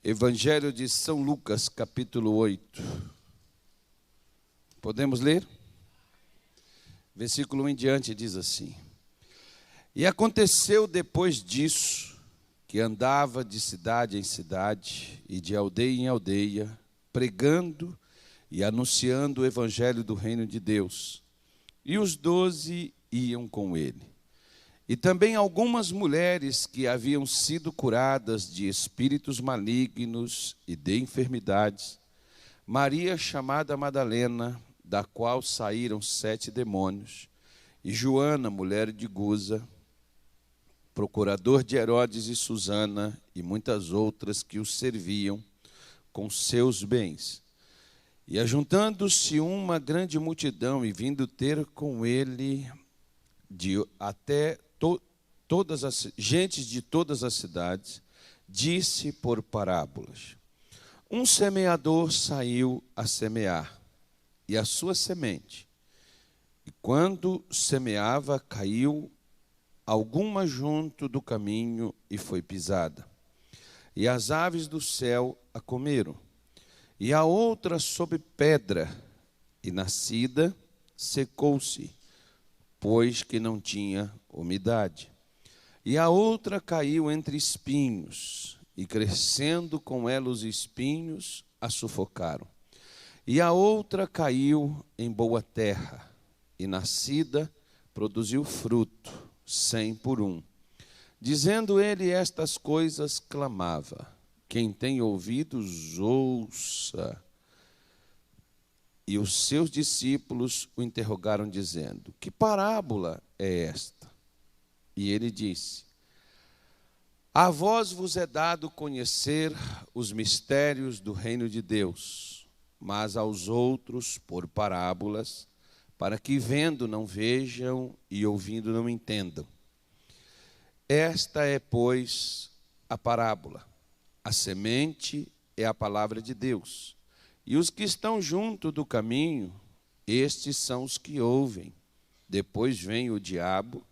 Evangelho de São Lucas, capítulo 8. Podemos ler? Versículo 1 em diante diz assim: E aconteceu depois disso, que andava de cidade em cidade e de aldeia em aldeia, pregando e anunciando o evangelho do reino de Deus. E os 12 iam com ele. E também algumas mulheres que haviam sido curadas de espíritos malignos e de enfermidades. Maria, chamada Madalena, da qual saíram 7 demônios. E Joana, mulher de Guza, procurador de Herodes e Susana, e muitas outras que os serviam com seus bens. E ajuntando-se uma grande multidão e vindo ter com ele todas as gentes de todas as cidades, disse por parábolas: Um semeador saiu a semear, e a sua semente, e quando semeava, caiu alguma junto do caminho e foi pisada, e as aves do céu a comeram. E a outra sob pedra, e nascida, secou-se, pois que não tinha umidade. E a outra caiu entre espinhos, e crescendo com ela os espinhos, a sufocaram. E a outra caiu em boa terra, e nascida, produziu fruto, 100 por 1. Dizendo ele estas coisas, clamava: Quem tem ouvidos, ouça. E os seus discípulos o interrogaram, dizendo: Que parábola é esta? E ele disse: A vós vos é dado conhecer os mistérios do reino de Deus, mas aos outros por parábolas, para que vendo não vejam e ouvindo não entendam. Esta é, pois, a parábola. A semente é a palavra de Deus. E os que estão junto do caminho, estes são os que ouvem. Depois vem o diabo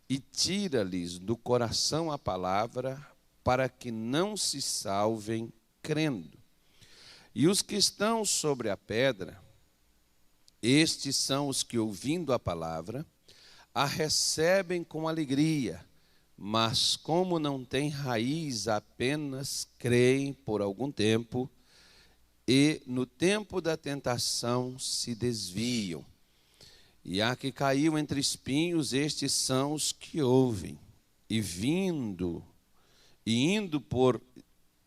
e tira-lhes do coração a palavra, para que não se salvem crendo. E os que estão sobre a pedra, estes são os que, ouvindo a palavra, a recebem com alegria, mas como não têm raiz, apenas creem por algum tempo, e no tempo da tentação se desviam. E a que caiu entre espinhos, estes são os que ouvem, e indo por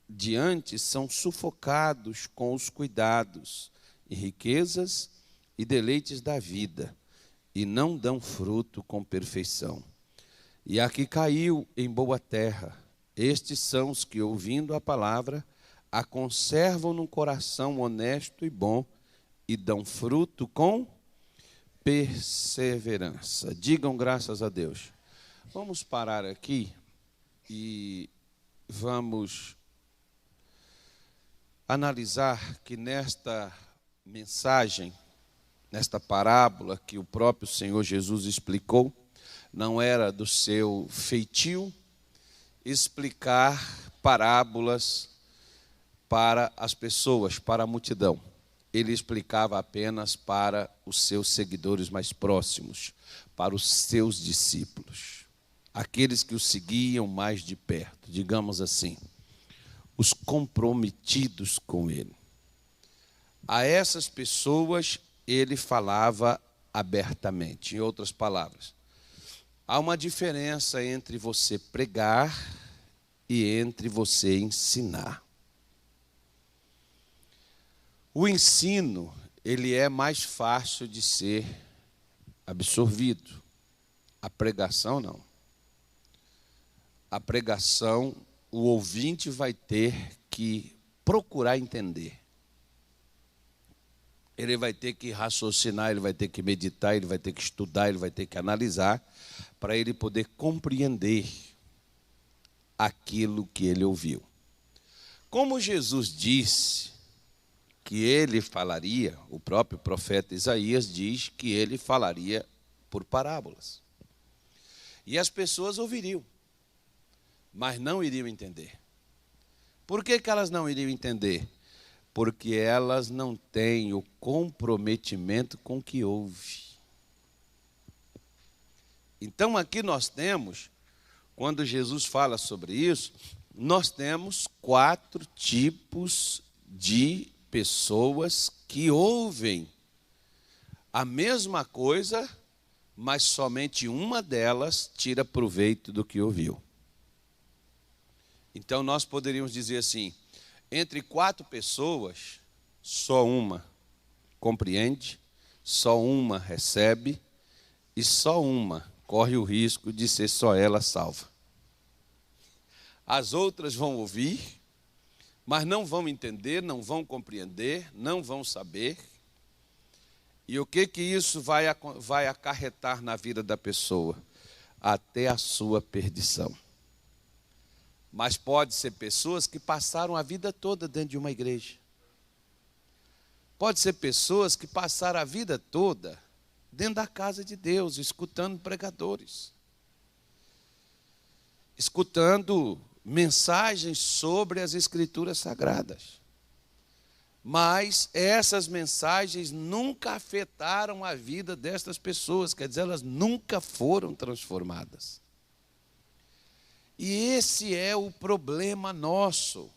diante, são sufocados com os cuidados, e riquezas e deleites da vida, e não dão fruto com perfeição. E a que caiu em boa terra, estes são os que, ouvindo a palavra, a conservam num coração honesto e bom, e dão fruto com perseverança. Digam graças a Deus. Vamos parar aqui e vamos analisar que nesta mensagem, nesta parábola que o próprio Senhor Jesus explicou, não era do seu feitio explicar parábolas para as pessoas, para a multidão. Ele explicava apenas para os seus seguidores mais próximos, para os seus discípulos, aqueles que o seguiam mais de perto, digamos assim, os comprometidos com ele. A essas pessoas ele falava abertamente. Em outras palavras, há uma diferença entre você pregar e entre você ensinar. O ensino, ele é mais fácil de ser absorvido. A pregação, não. A pregação, o ouvinte vai ter que procurar entender. Ele vai ter que raciocinar, ele vai ter que meditar, ele vai ter que estudar, ele vai ter que analisar, para ele poder compreender aquilo que ele ouviu. Como Jesus disse que ele falaria, o próprio profeta Isaías diz que ele falaria por parábolas. E as pessoas ouviriam, mas não iriam entender. Por que elas não iriam entender? Porque elas não têm o comprometimento com o que ouve. Então aqui nós temos, quando Jesus fala sobre isso, nós temos 4 tipos de pessoas que ouvem a mesma coisa, mas somente uma delas tira proveito do que ouviu. Então nós poderíamos dizer assim, entre 4 pessoas, só uma compreende, só uma recebe e só uma corre o risco de ser só ela salva. As outras vão ouvir, mas não vão entender, não vão compreender, não vão saber. E o que isso vai acarretar na vida da pessoa? Até a sua perdição. Mas pode ser pessoas que passaram a vida toda dentro de uma igreja. Pode ser pessoas que passaram a vida toda dentro da casa de Deus, escutando pregadores, escutando mensagens sobre as Escrituras Sagradas. Mas essas mensagens nunca afetaram a vida destas pessoas, quer dizer, elas nunca foram transformadas. E esse é o problema nosso,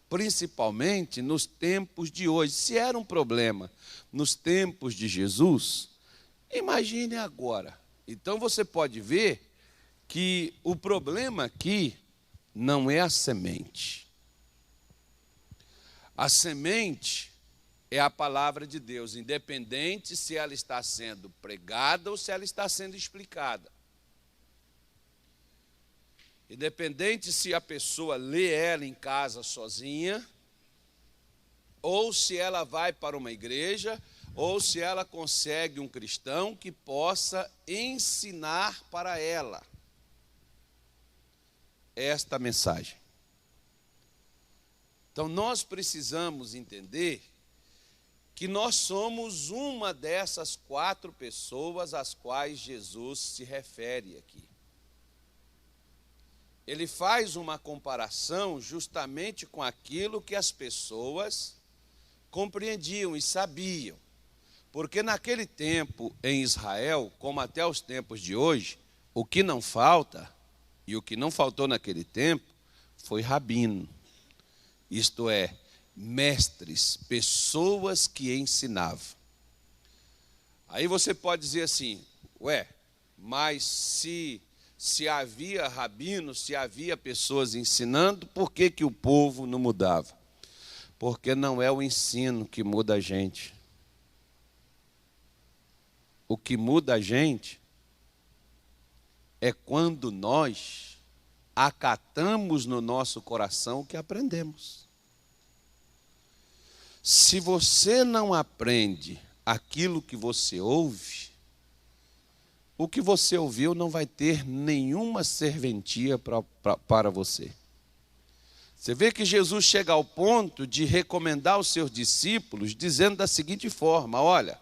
principalmente nos tempos de hoje. Se era um problema nos tempos de Jesus, imagine agora. Então você pode ver que o problema aqui não é a semente. A semente é a palavra de Deus, independente se ela está sendo pregada ou se ela está sendo explicada. Independente se a pessoa lê ela em casa sozinha, ou se ela vai para uma igreja, ou se ela consegue um cristão que possa ensinar para ela esta mensagem. Então nós precisamos entender que nós somos uma dessas 4 pessoas às quais Jesus se refere aqui. Ele faz uma comparação justamente com aquilo que as pessoas compreendiam e sabiam. Porque naquele tempo em Israel, como até os tempos de hoje, o que não falta, e o que não faltou naquele tempo, foi rabino. Isto é, mestres, pessoas que ensinavam. Aí você pode dizer assim, mas se havia rabinos, se havia pessoas ensinando, por que o povo não mudava? Porque não é o ensino que muda a gente. O que muda a gente é quando nós acatamos no nosso coração o que aprendemos. Se você não aprende aquilo que você ouve, o que você ouviu não vai ter nenhuma serventia para você. Você vê que Jesus chega ao ponto de recomendar aos seus discípulos, dizendo da seguinte forma, olha,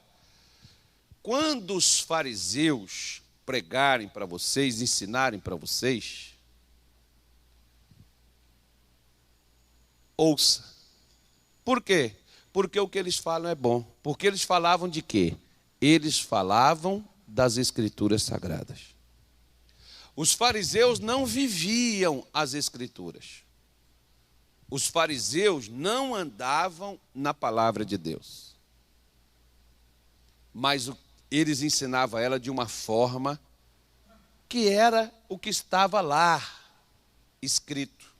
quando os fariseus pregarem para vocês, ensinarem para vocês, ouça. Por quê? Porque o que eles falam é bom. Porque eles falavam de quê? Eles falavam das Escrituras Sagradas. Os fariseus não viviam as Escrituras. Os fariseus não andavam na palavra de Deus. Mas eles ensinavam ela de uma forma que era o que estava lá escrito.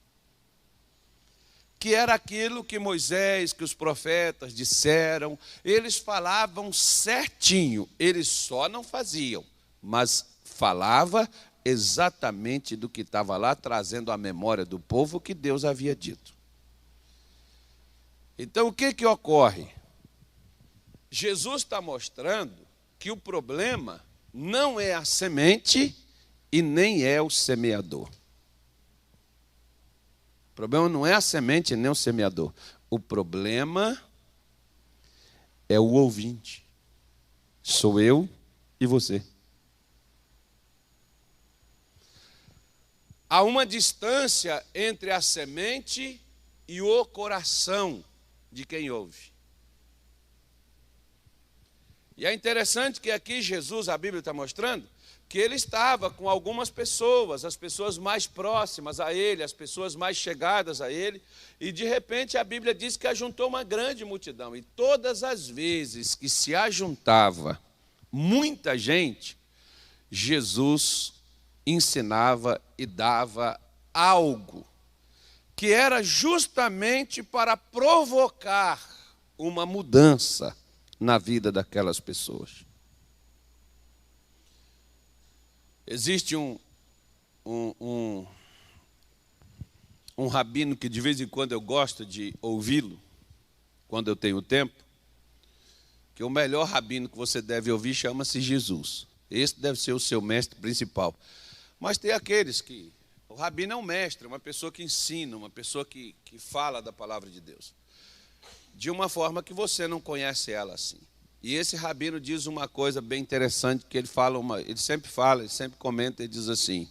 Que era aquilo que Moisés, que os profetas disseram, eles falavam certinho, eles só não faziam, mas falava exatamente do que estava lá, trazendo à memória do povo o que Deus havia dito. Então o que ocorre? Jesus está mostrando que o problema não é a semente e nem é o semeador. O problema não é a semente nem o semeador. O problema é o ouvinte. Sou eu e você. Há uma distância entre a semente e o coração de quem ouve. E é interessante que aqui Jesus, a Bíblia está mostrando, que ele estava com algumas pessoas, as pessoas mais próximas a ele, as pessoas mais chegadas a ele, e de repente a Bíblia diz que ajuntou uma grande multidão. E todas as vezes que se ajuntava muita gente, Jesus ensinava e dava algo que era justamente para provocar uma mudança na vida daquelas pessoas. Existe um rabino que de vez em quando eu gosto de ouvi-lo, quando eu tenho tempo, que o melhor rabino que você deve ouvir chama-se Jesus. Esse deve ser o seu mestre principal. Mas tem aqueles que... O rabino é um mestre, uma pessoa que ensina, uma pessoa que fala da palavra de Deus, de uma forma que você não conhece ela assim. E esse rabino diz uma coisa bem interessante, que ele sempre comenta, ele diz assim: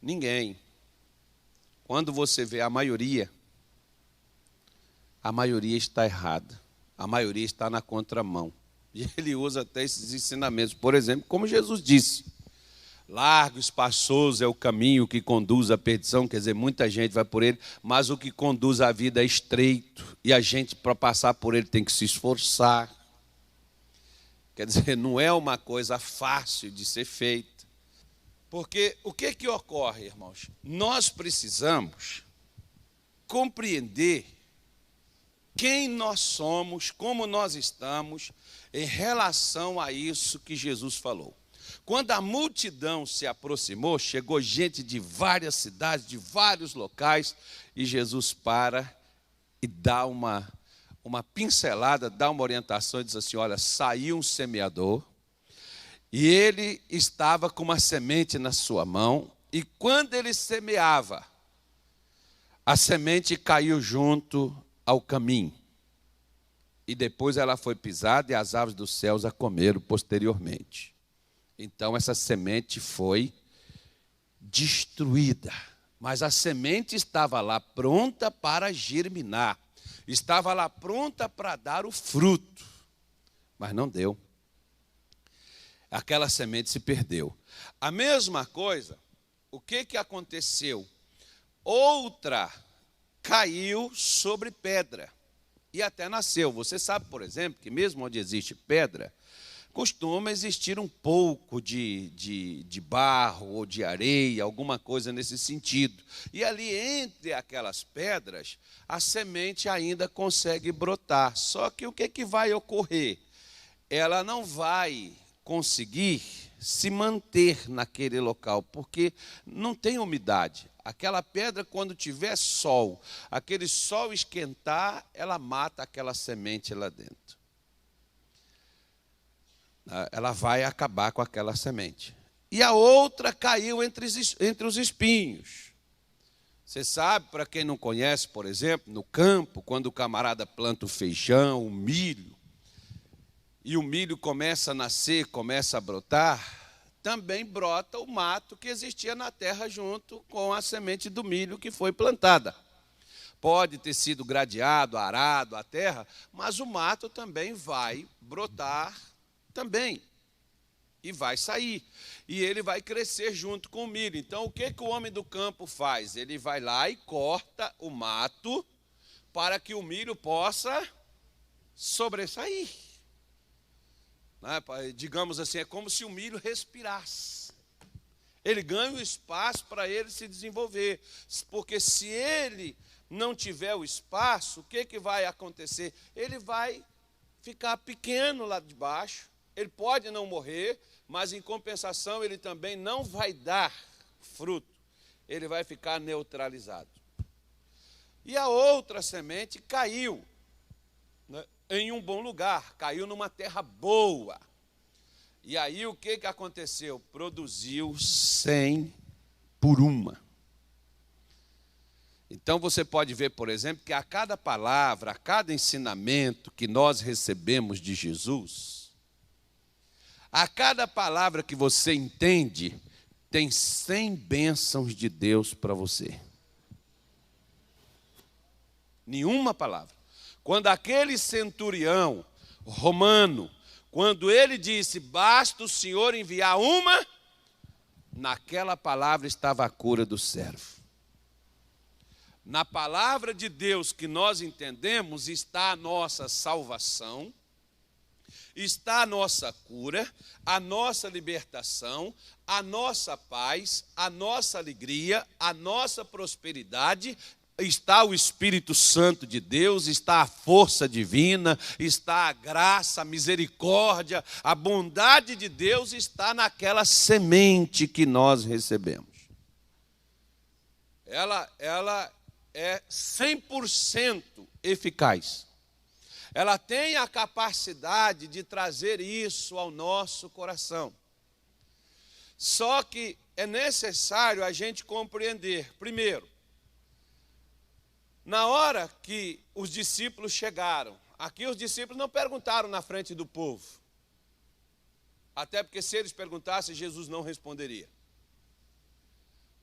ninguém, quando você vê a maioria está errada, a maioria está na contramão. E ele usa até esses ensinamentos, por exemplo, como Jesus disse: largo, espaçoso é o caminho que conduz à perdição, quer dizer, muita gente vai por ele, mas o que conduz à vida é estreito, e a gente, para passar por ele, tem que se esforçar. Quer dizer, não é uma coisa fácil de ser feita. Porque o que ocorre, irmãos? Nós precisamos compreender quem nós somos, como nós estamos em relação a isso que Jesus falou. Quando a multidão se aproximou, chegou gente de várias cidades, de vários locais, e Jesus para e dá uma pincelada, dá uma orientação e diz assim: olha, saiu um semeador, e ele estava com uma semente na sua mão, e quando ele semeava, a semente caiu junto ao caminho, e depois ela foi pisada e as aves dos céus a comeram posteriormente. Então essa semente foi destruída, mas a semente estava lá pronta para germinar, estava lá pronta para dar o fruto, mas não deu. Aquela semente se perdeu. A mesma coisa, o que aconteceu? Outra caiu sobre pedra e até nasceu. Você sabe, por exemplo, que mesmo onde existe pedra, costuma existir um pouco de barro ou de areia, alguma coisa nesse sentido. E ali entre aquelas pedras, a semente ainda consegue brotar. Só que o que vai ocorrer? Ela não vai conseguir se manter naquele local, porque não tem umidade. Aquela pedra, quando tiver sol, aquele sol esquentar, ela mata aquela semente lá dentro. Ela vai acabar com aquela semente. E a outra caiu entre os espinhos. Você sabe, para quem não conhece, por exemplo, no campo, quando o camarada planta o feijão, o milho, e o milho começa a nascer, começa a brotar, também brota o mato que existia na terra junto com a semente do milho que foi plantada. Pode ter sido gradeado, arado a terra, mas o mato também vai brotar também, e vai sair, e ele vai crescer junto com o milho. Então, o que o homem do campo faz? Ele vai lá e corta o mato para que o milho possa sobressair. Digamos assim, é como se o milho respirasse. Ele ganha o espaço para ele se desenvolver, porque se ele não tiver o espaço, o que vai acontecer? Ele vai ficar pequeno lá de baixo. Ele pode não morrer, mas em compensação ele também não vai dar fruto. Ele vai ficar neutralizado. E a outra semente caiu, né, em um bom lugar, caiu numa terra boa. E aí o que aconteceu? Produziu 100 por uma. Então você pode ver, por exemplo, que a cada palavra, a cada ensinamento que nós recebemos de Jesus, a cada palavra que você entende, tem 100 bênçãos de Deus para você. Nenhuma palavra. Quando aquele centurião romano, quando ele disse, basta o Senhor enviar uma, naquela palavra estava a cura do servo. Na palavra de Deus que nós entendemos está a nossa salvação, está a nossa cura, a nossa libertação, a nossa paz, a nossa alegria, a nossa prosperidade. Está o Espírito Santo de Deus, está a força divina, está a graça, a misericórdia, a bondade de Deus está naquela semente que nós recebemos. Ela é 100% eficaz. Ela tem a capacidade de trazer isso ao nosso coração. Só que é necessário a gente compreender, primeiro, na hora que os discípulos chegaram, aqui os discípulos não perguntaram na frente do povo. Até porque se eles perguntassem, Jesus não responderia.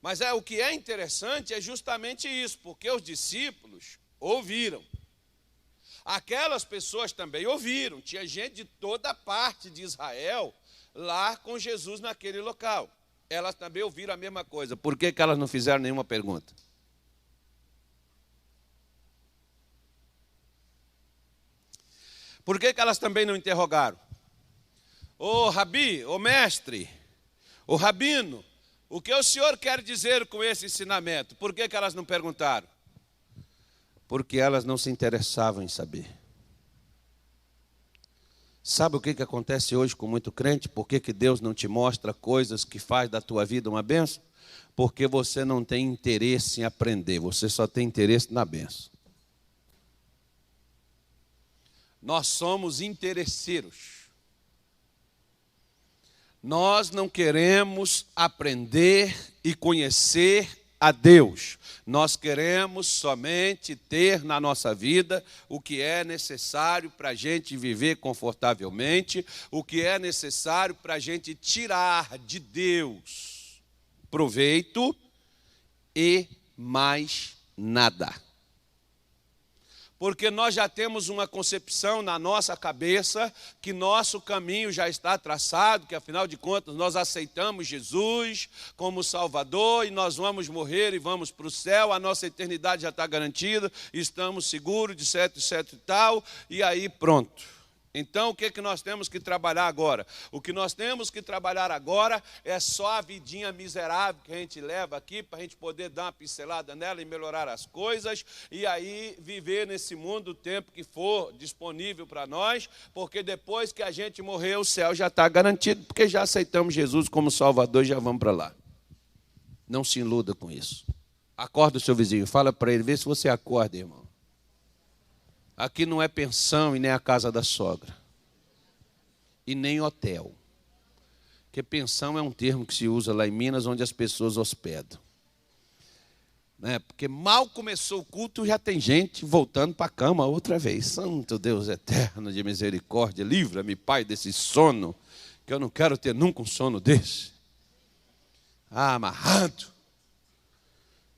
Mas o que é interessante é justamente isso, porque os discípulos ouviram. Aquelas pessoas também ouviram. Tinha gente de toda parte de Israel lá com Jesus naquele local. Elas também ouviram a mesma coisa. Por que elas não fizeram nenhuma pergunta? Por que elas também não interrogaram? Ô Rabi, ô mestre, ô rabino, o que o senhor quer dizer com esse ensinamento? Por que elas não perguntaram? Porque elas não se interessavam em saber. Sabe o que acontece hoje com muito crente? Por que Deus não te mostra coisas que faz da tua vida uma bênção? Porque você não tem interesse em aprender, você só tem interesse na bênção. Nós somos interesseiros. Nós não queremos aprender e conhecer a Deus. Nós queremos somente ter na nossa vida o que é necessário para a gente viver confortavelmente, o que é necessário para a gente tirar de Deus proveito e mais nada. Porque nós já temos uma concepção na nossa cabeça que nosso caminho já está traçado, que afinal de contas nós aceitamos Jesus como Salvador e nós vamos morrer e vamos para o céu, a nossa eternidade já está garantida, estamos seguros de certo e tal, e aí pronto. Então o que nós temos que trabalhar agora? O que nós temos que trabalhar agora é só a vidinha miserável que a gente leva aqui para a gente poder dar uma pincelada nela e melhorar as coisas e aí viver nesse mundo o tempo que for disponível para nós, porque depois que a gente morrer o céu já está garantido, porque já aceitamos Jesus como Salvador e já vamos para lá. Não se iluda com isso. Acorda o seu vizinho, fala para ele, vê se você acorda, irmão. Aqui não é pensão e nem a casa da sogra. E nem hotel. Porque pensão é um termo que se usa lá em Minas, onde as pessoas hospedam. Porque mal começou o culto, já tem gente voltando para a cama outra vez. Santo Deus eterno de misericórdia, livra-me, Pai, desse sono, que eu não quero ter nunca um sono desse. Amarrado.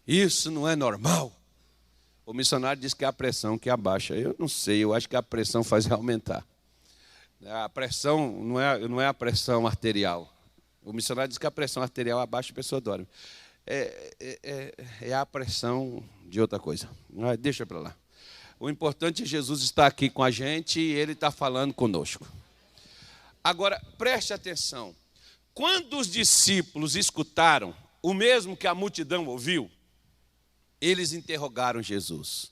Isso não é normal. O missionário diz que é a pressão que abaixa. Eu não sei, eu acho que a pressão faz aumentar. A pressão não é a pressão arterial. O missionário diz que a pressão arterial abaixa e a pessoa dorme. É a pressão de outra coisa. Deixa para lá. O importante é Jesus estar aqui com a gente e Ele está falando conosco. Agora, preste atenção. Quando os discípulos escutaram o mesmo que a multidão ouviu, eles interrogaram Jesus.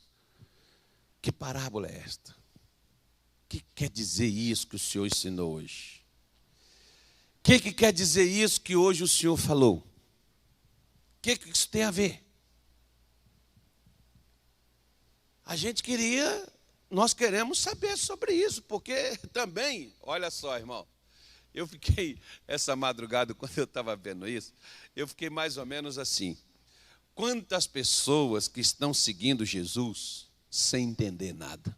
Que parábola é esta? O que quer dizer isso que o Senhor ensinou hoje? O que quer dizer isso que hoje o Senhor falou? O que isso tem a ver? Nós queremos saber sobre isso, porque também, olha só, irmão, eu fiquei, essa madrugada, quando eu estava vendo isso, eu fiquei mais ou menos assim. Quantas pessoas que estão seguindo Jesus sem entender nada?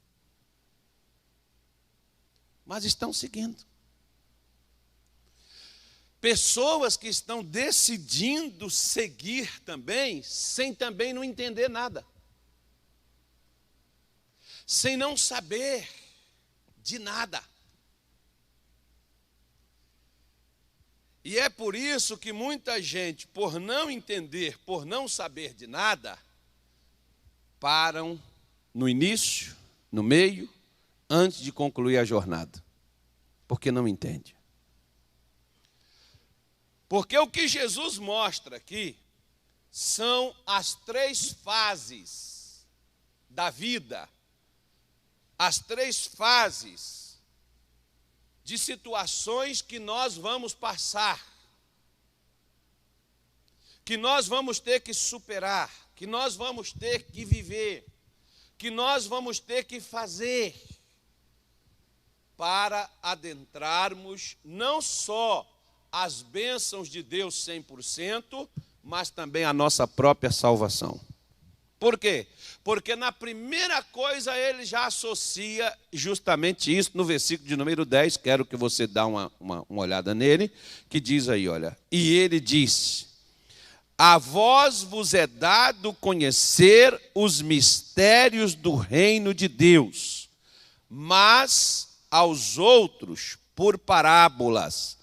Mas estão seguindo. Pessoas que estão decidindo seguir também, sem também não entender nada. sem não saber de nada. E é por isso que muita gente, por não entender, por não saber de nada, param no início, no meio, antes de concluir a jornada, porque não entende. Porque o que Jesus mostra aqui são as 3 fases da vida, as 3 fases de situações que nós vamos passar, que nós vamos ter que superar, que nós vamos ter que viver, que nós vamos ter que fazer para adentrarmos não só as bênçãos de Deus 100%, mas também a nossa própria salvação. Por quê? Porque na primeira coisa ele já associa justamente isso no versículo de número 10, quero que você dê uma olhada nele, que diz aí, olha, e ele disse: a vós vos é dado conhecer os mistérios do reino de Deus, mas aos outros por parábolas,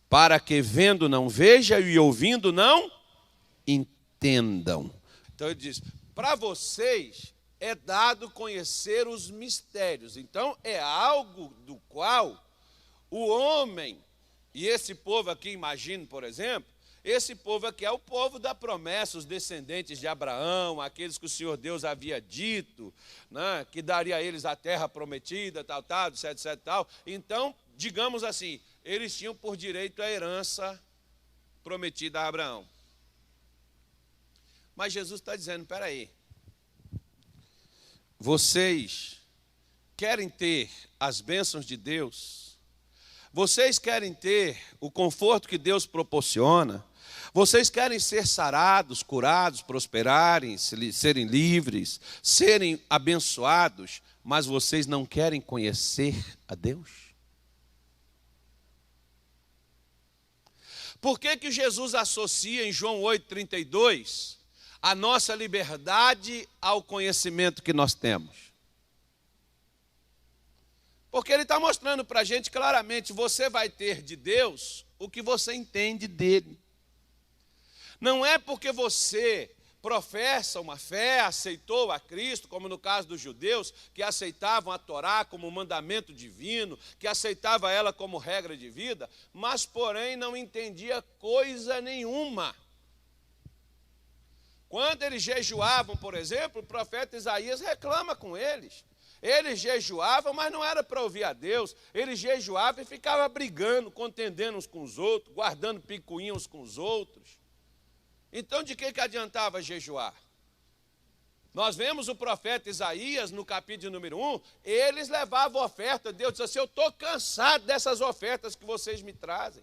para que vendo não vejam e ouvindo não entendam. Então ele diz, para vocês é dado conhecer os mistérios. Então é algo do qual o homem, e esse povo aqui, imagine, por exemplo, esse povo aqui é o povo da promessa, os descendentes de Abraão, aqueles que o Senhor Deus havia dito, né, que daria a eles a terra prometida, tal, etc, tal. Então, digamos assim, eles tinham por direito a herança prometida a Abraão. Mas Jesus está dizendo, espera aí, vocês querem ter as bênçãos de Deus? Vocês querem ter o conforto que Deus proporciona? Vocês querem ser sarados, curados, prosperarem, serem livres, serem abençoados, mas vocês não querem conhecer a Deus? Por que Jesus associa em João 8,32 a nossa liberdade ao conhecimento que nós temos? Porque ele está mostrando para a gente claramente, você vai ter de Deus o que você entende dele. Não é porque você professa uma fé, aceitou a Cristo, como no caso dos judeus, que aceitavam a Torá como mandamento divino, que aceitava ela como regra de vida, mas porém não entendia coisa nenhuma. Quando eles jejuavam, por exemplo, o profeta Isaías reclama com eles. Eles jejuavam, mas não era para ouvir a Deus. Eles jejuavam e ficavam brigando, contendendo uns com os outros, guardando picuinha uns com os outros. Então, de que adiantava jejuar? Nós vemos o profeta Isaías, no capítulo número 1, eles levavam oferta. Deus disse assim, eu estou cansado dessas ofertas que vocês me trazem.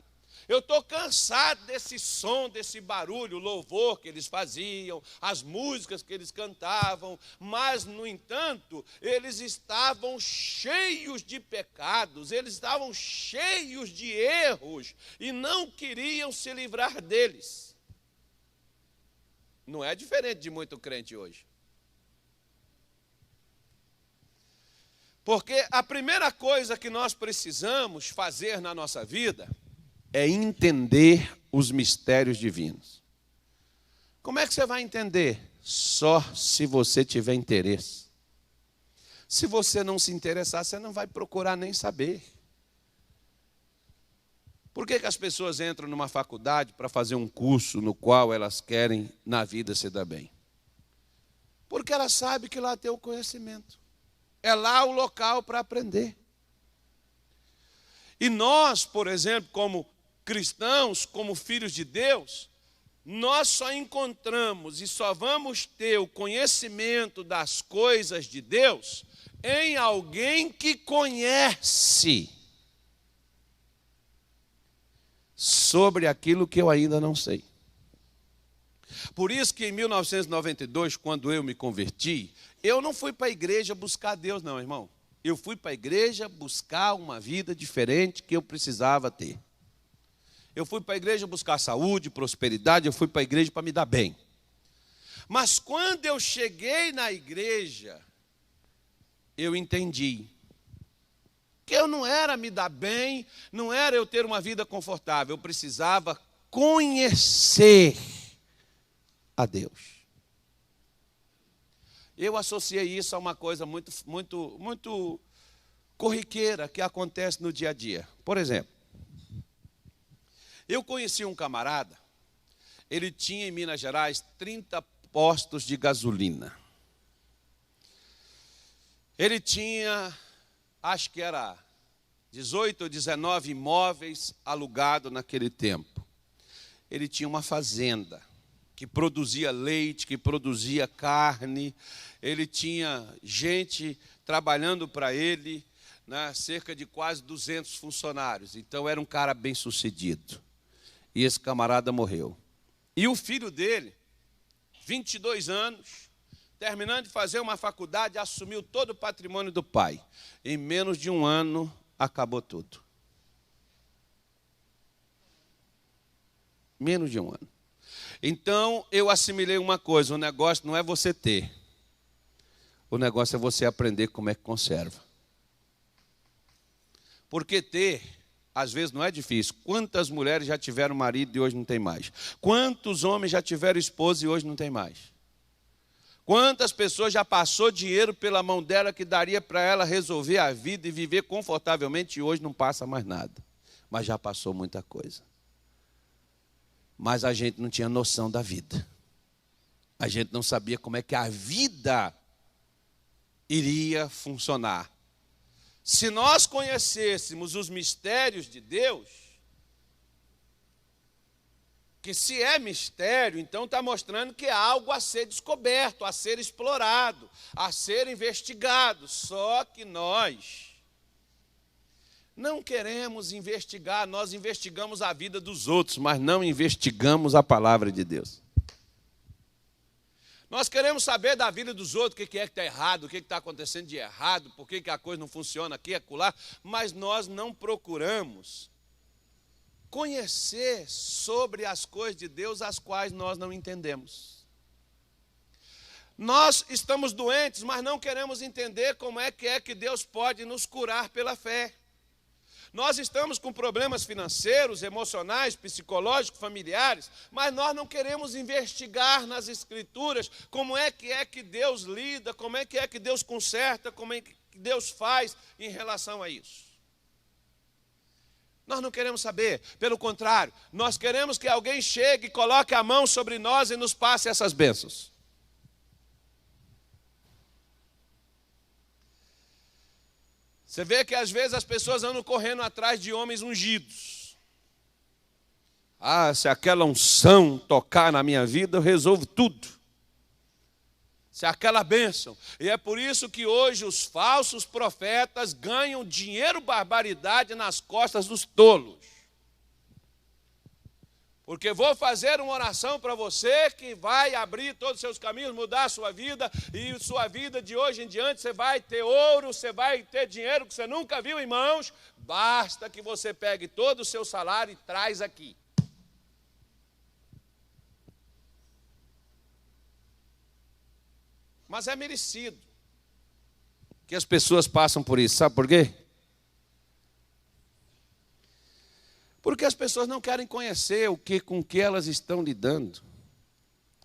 Eu estou cansado desse som, desse barulho, o louvor que eles faziam, as músicas que eles cantavam, mas, no entanto, eles estavam cheios de pecados, eles estavam cheios de erros e não queriam se livrar deles. Não é diferente de muito crente hoje. Porque a primeira coisa que nós precisamos fazer na nossa vida é entender os mistérios divinos. Como é que você vai entender? Só se você tiver interesse. Se você não se interessar, você não vai procurar nem saber. Por que as pessoas entram numa faculdade para fazer um curso no qual elas querem na vida se dar bem? Porque elas sabem que lá tem o conhecimento. É lá o local para aprender. E nós, por exemplo, como cristãos, como filhos de Deus, nós só encontramos e só vamos ter o conhecimento das coisas de Deus em alguém que conhece sobre aquilo que eu ainda não sei. Por isso que em 1992, quando eu me converti, eu não fui para a igreja buscar Deus, não, irmão. Eu fui para a igreja buscar uma vida diferente que eu precisava ter. Eu fui para a igreja buscar saúde, prosperidade, eu fui para a igreja para me dar bem. Mas quando eu cheguei na igreja, eu entendi que eu não era me dar bem, não era eu ter uma vida confortável, eu precisava conhecer a Deus. Eu associei isso a uma coisa muito corriqueira que acontece no dia a dia. Por exemplo, eu conheci um camarada, ele tinha em Minas Gerais 30 postos de gasolina. Ele tinha, acho que era 18 ou 19 imóveis alugados naquele tempo. Ele tinha uma fazenda que produzia leite, que produzia carne. Ele tinha gente trabalhando para ele, né, cerca de quase 200 funcionários. Então era um cara bem sucedido. E esse camarada morreu. E o filho dele, 22 anos, terminando de fazer uma faculdade, assumiu todo o patrimônio do pai. Em menos de um ano, acabou tudo. Menos de um ano. Então, eu assimilei uma coisa, o negócio não é você ter. O negócio é você aprender como é que conserva. Porque ter, às vezes, não é difícil. Quantas mulheres já tiveram marido e hoje não tem mais? Quantos homens já tiveram esposa e hoje não tem mais? Quantas pessoas já passou dinheiro pela mão dela que daria para ela resolver a vida e viver confortavelmente e hoje não passa mais nada. Mas já passou muita coisa. Mas a gente não tinha noção da vida. A gente não sabia como é que a vida iria funcionar. Se nós conhecêssemos os mistérios de Deus, que se é mistério, então está mostrando que é algo a ser descoberto, a ser explorado, a ser investigado. Só que nós não queremos investigar, nós investigamos a vida dos outros, mas não investigamos a palavra de Deus. Nós queremos saber da vida dos outros, o que é que está errado, o que está acontecendo de errado, por que a coisa não funciona aqui, acolá, mas nós não procuramos conhecer sobre as coisas de Deus, as quais nós não entendemos. Nós estamos doentes, mas não queremos entender como é que Deus pode nos curar pela fé. Nós estamos com problemas financeiros, emocionais, psicológicos, familiares, mas nós não queremos investigar nas Escrituras como é que Deus lida, como é que Deus conserta, como é que Deus faz em relação a isso. Nós não queremos saber, pelo contrário, nós queremos que alguém chegue e coloque a mão sobre nós e nos passe essas bênçãos. Você vê que às vezes as pessoas andam correndo atrás de homens ungidos. Ah, se aquela unção tocar na minha vida, eu resolvo tudo. Se aquela bênção. E é por isso que hoje os falsos profetas ganham dinheiro, barbaridade nas costas dos tolos. Porque vou fazer uma oração para você que vai abrir todos os seus caminhos, mudar a sua vida, e sua vida de hoje em diante você vai ter ouro, você vai ter dinheiro que você nunca viu em mãos, basta que você pegue todo o seu salário e traz aqui. Mas é merecido que as pessoas passam por isso, sabe por quê? Porque as pessoas não querem conhecer com que elas estão lidando.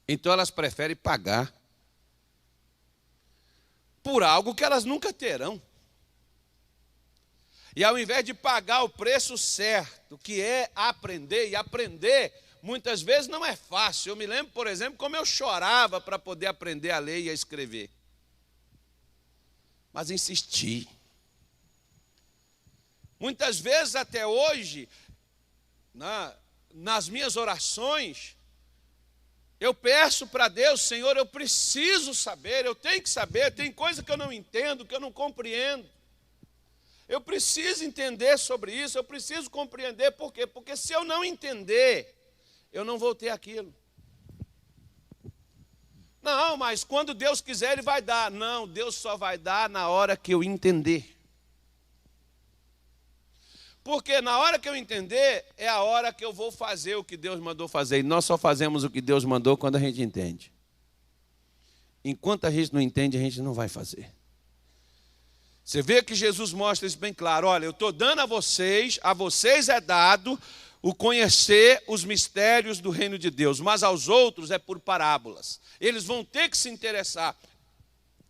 Então elas preferem pagar por algo que elas nunca terão. E ao invés de pagar o preço certo, que é aprender, e aprender muitas vezes não é fácil. Eu me lembro, por exemplo, como eu chorava para poder aprender a ler e a escrever. Mas insisti. Muitas vezes até hoje, nas minhas orações, eu peço para Deus, Senhor, eu preciso saber, eu tenho que saber, tem coisa que eu não entendo, que eu não compreendo. Eu preciso entender sobre isso, eu preciso compreender. Por quê? Porque se eu não entender, eu não vou ter aquilo. Não, mas quando Deus quiser, Ele vai dar. Não, Deus só vai dar na hora que eu entender. Porque na hora que eu entender, é a hora que eu vou fazer o que Deus mandou fazer. E nós só fazemos o que Deus mandou quando a gente entende. Enquanto a gente não entende, a gente não vai fazer. Você vê que Jesus mostra isso bem claro. Olha, eu estou dando a vocês é dado o conhecer os mistérios do reino de Deus, mas aos outros é por parábolas. Eles vão ter que se interessar,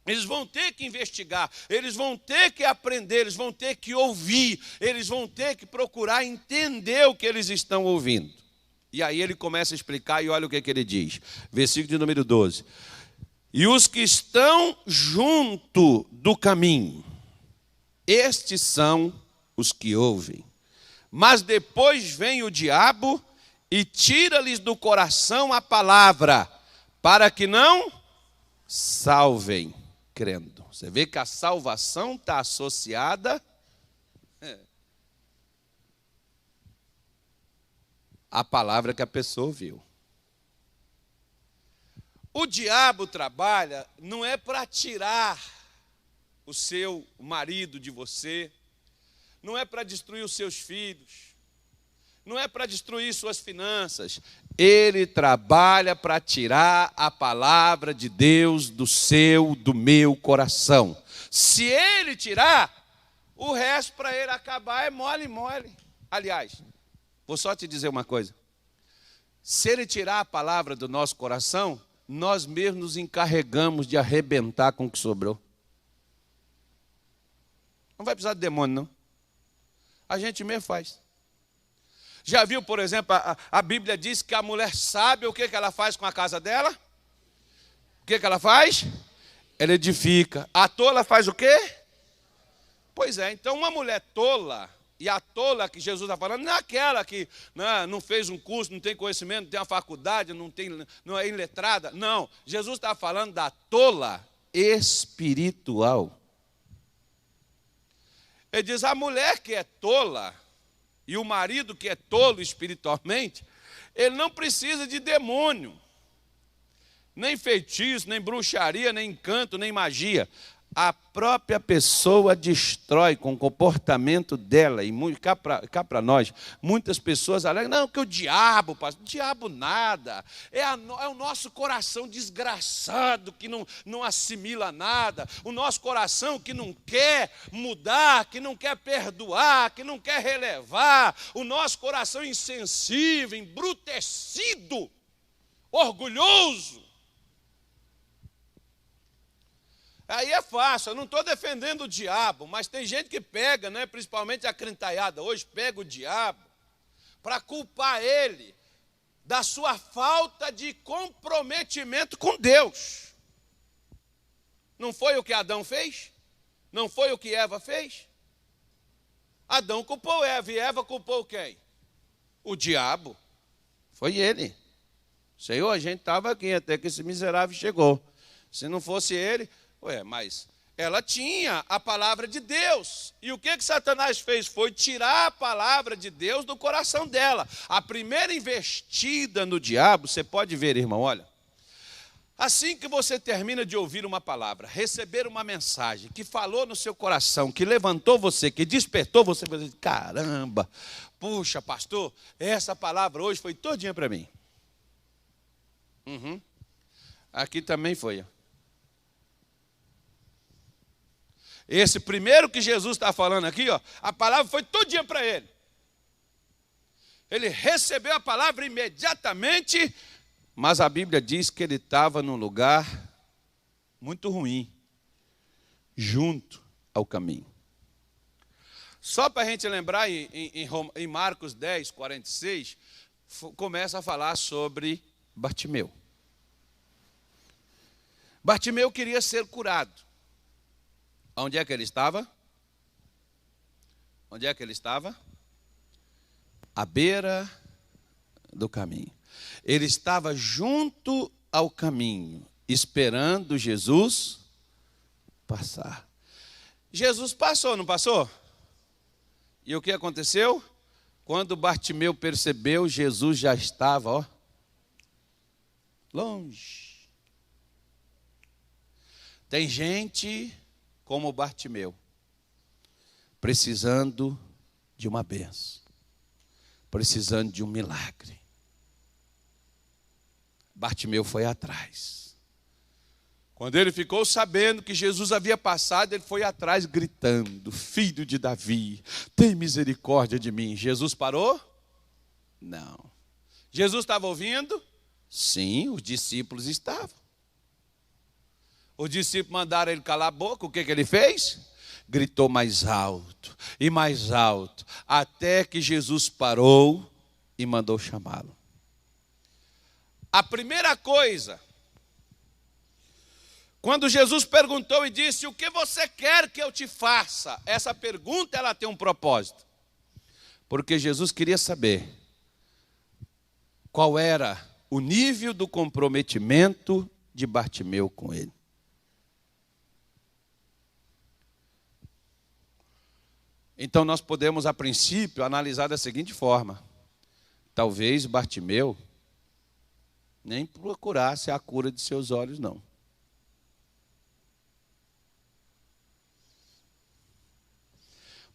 eles vão ter que investigar, eles vão ter que aprender, eles vão ter que ouvir, eles vão ter que procurar entender o que eles estão ouvindo. E aí ele começa a explicar e olha o que ele diz. Versículo de número 12. E os que estão junto do caminho, estes são os que ouvem. Mas depois vem o diabo e tira-lhes do coração a palavra, para que não salvem crendo. Você vê que a salvação está associada à palavra que a pessoa ouviu. O diabo trabalha não é para tirar o seu marido de você, não é para destruir os seus filhos, não é para destruir suas finanças. Ele trabalha para tirar a palavra de Deus do meu coração. Se ele tirar, o resto para ele acabar é mole, mole. Aliás, vou só te dizer uma coisa. Se ele tirar a palavra do nosso coração, nós mesmos nos encarregamos de arrebentar com o que sobrou. Não vai precisar de demônio, não. A gente mesmo faz. Já viu, por exemplo, a Bíblia diz que a mulher sabe o que ela faz com a casa dela? O que ela faz? Ela edifica. A tola faz o quê? Pois é, então uma mulher tola, e a tola que Jesus está falando, não é aquela que não fez um curso, não tem conhecimento, não tem uma faculdade, não é iletrada. Não, Jesus está falando da tola espiritual. Ele diz, a mulher que é tola, e o marido que é tolo espiritualmente, ele não precisa de demônio, nem feitiço, nem bruxaria, nem encanto, nem magia. A própria pessoa destrói com o comportamento dela. E cá para nós, muitas pessoas alegam, não, que o diabo, pastor, diabo nada. É o nosso coração desgraçado que não assimila nada. O nosso coração que não quer mudar, que não quer perdoar, que não quer relevar. O nosso coração insensível, embrutecido, orgulhoso. Aí é fácil, eu não estou defendendo o diabo, mas tem gente que pega, né, principalmente a crentaiada hoje, pega o diabo para culpar ele da sua falta de comprometimento com Deus. Não foi o que Adão fez? Não foi o que Eva fez? Adão culpou Eva e Eva culpou quem? O diabo. Foi ele. Senhor, a gente estava aqui até que esse miserável chegou. Se não fosse ele... mas ela tinha a palavra de Deus. E o que Satanás fez? Foi tirar a palavra de Deus do coração dela. A primeira investida no diabo, você pode ver, irmão, olha. Assim que você termina de ouvir uma palavra, receber uma mensagem que falou no seu coração, que levantou você, que despertou você, você diz, caramba, puxa, pastor, essa palavra hoje foi todinha para mim. Aqui também foi, Esse primeiro que Jesus está falando aqui, a palavra foi todinha para ele. Ele recebeu a palavra imediatamente, mas a Bíblia diz que ele estava num lugar muito ruim, junto ao caminho. Só para a gente lembrar, em Marcos 10, 46, começa a falar sobre Bartimeu. Bartimeu queria ser curado. Onde é que ele estava? Onde é que ele estava? À beira do caminho. Ele estava junto ao caminho, esperando Jesus passar. Jesus passou, não passou? E o que aconteceu? Quando Bartimeu percebeu, Jesus já estava, longe. Tem gente como Bartimeu, precisando de uma bênção, precisando de um milagre. Bartimeu foi atrás. Quando ele ficou sabendo que Jesus havia passado, ele foi atrás gritando: Filho de Davi, tem misericórdia de mim. Jesus parou? Não. Jesus estava ouvindo? Sim, os discípulos estavam. Os discípulos mandaram ele calar a boca. O que ele fez? Gritou mais alto e mais alto, até que Jesus parou e mandou chamá-lo. A primeira coisa, quando Jesus perguntou e disse: o que você quer que eu te faça? Essa pergunta, ela tem um propósito. Porque Jesus queria saber qual era o nível do comprometimento de Bartimeu com ele. Então nós podemos, a princípio, analisar da seguinte forma: talvez Bartimeu nem procurasse a cura de seus olhos, não.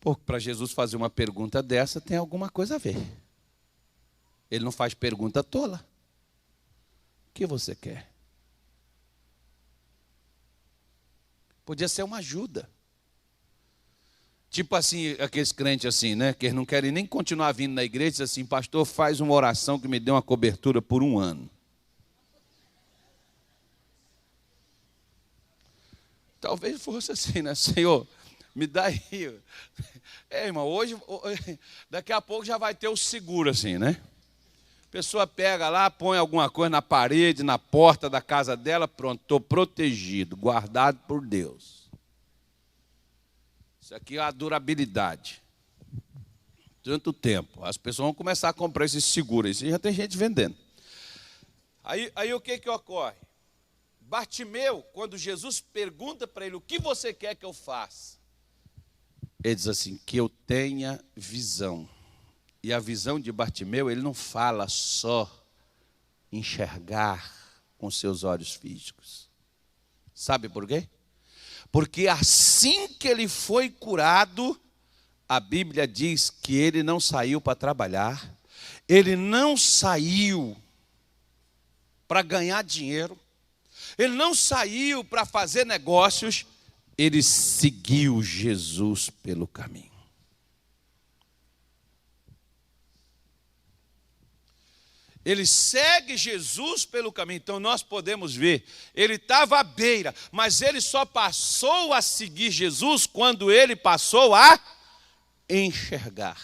Porque para Jesus fazer uma pergunta dessa, tem alguma coisa a ver. Ele não faz pergunta tola. O que você quer? Podia ser uma ajuda. Tipo assim, aqueles crentes assim, né? Que eles não querem nem continuar vindo na igreja, diz assim: pastor, faz uma oração que me dê uma cobertura por 1 ano. Talvez fosse assim, né? Senhor, me dá aí. Irmão, hoje, daqui a pouco já vai ter o seguro assim, né? A pessoa pega lá, põe alguma coisa na parede, na porta da casa dela, pronto, estou protegido, guardado por Deus. Isso aqui é a durabilidade. Tanto tempo. As pessoas vão começar a comprar esses seguros. E já tem gente vendendo. Aí o que ocorre? Bartimeu, quando Jesus pergunta para ele: o que você quer que eu faça? Ele diz assim: que eu tenha visão. E a visão de Bartimeu, ele não fala só enxergar com seus olhos físicos. Sabe por quê? Porque assim que ele foi curado, a Bíblia diz que ele não saiu para trabalhar, ele não saiu para ganhar dinheiro, ele não saiu para fazer negócios, ele seguiu Jesus pelo caminho. Ele segue Jesus pelo caminho. Então nós podemos ver, ele estava à beira, mas ele só passou a seguir Jesus quando ele passou a enxergar.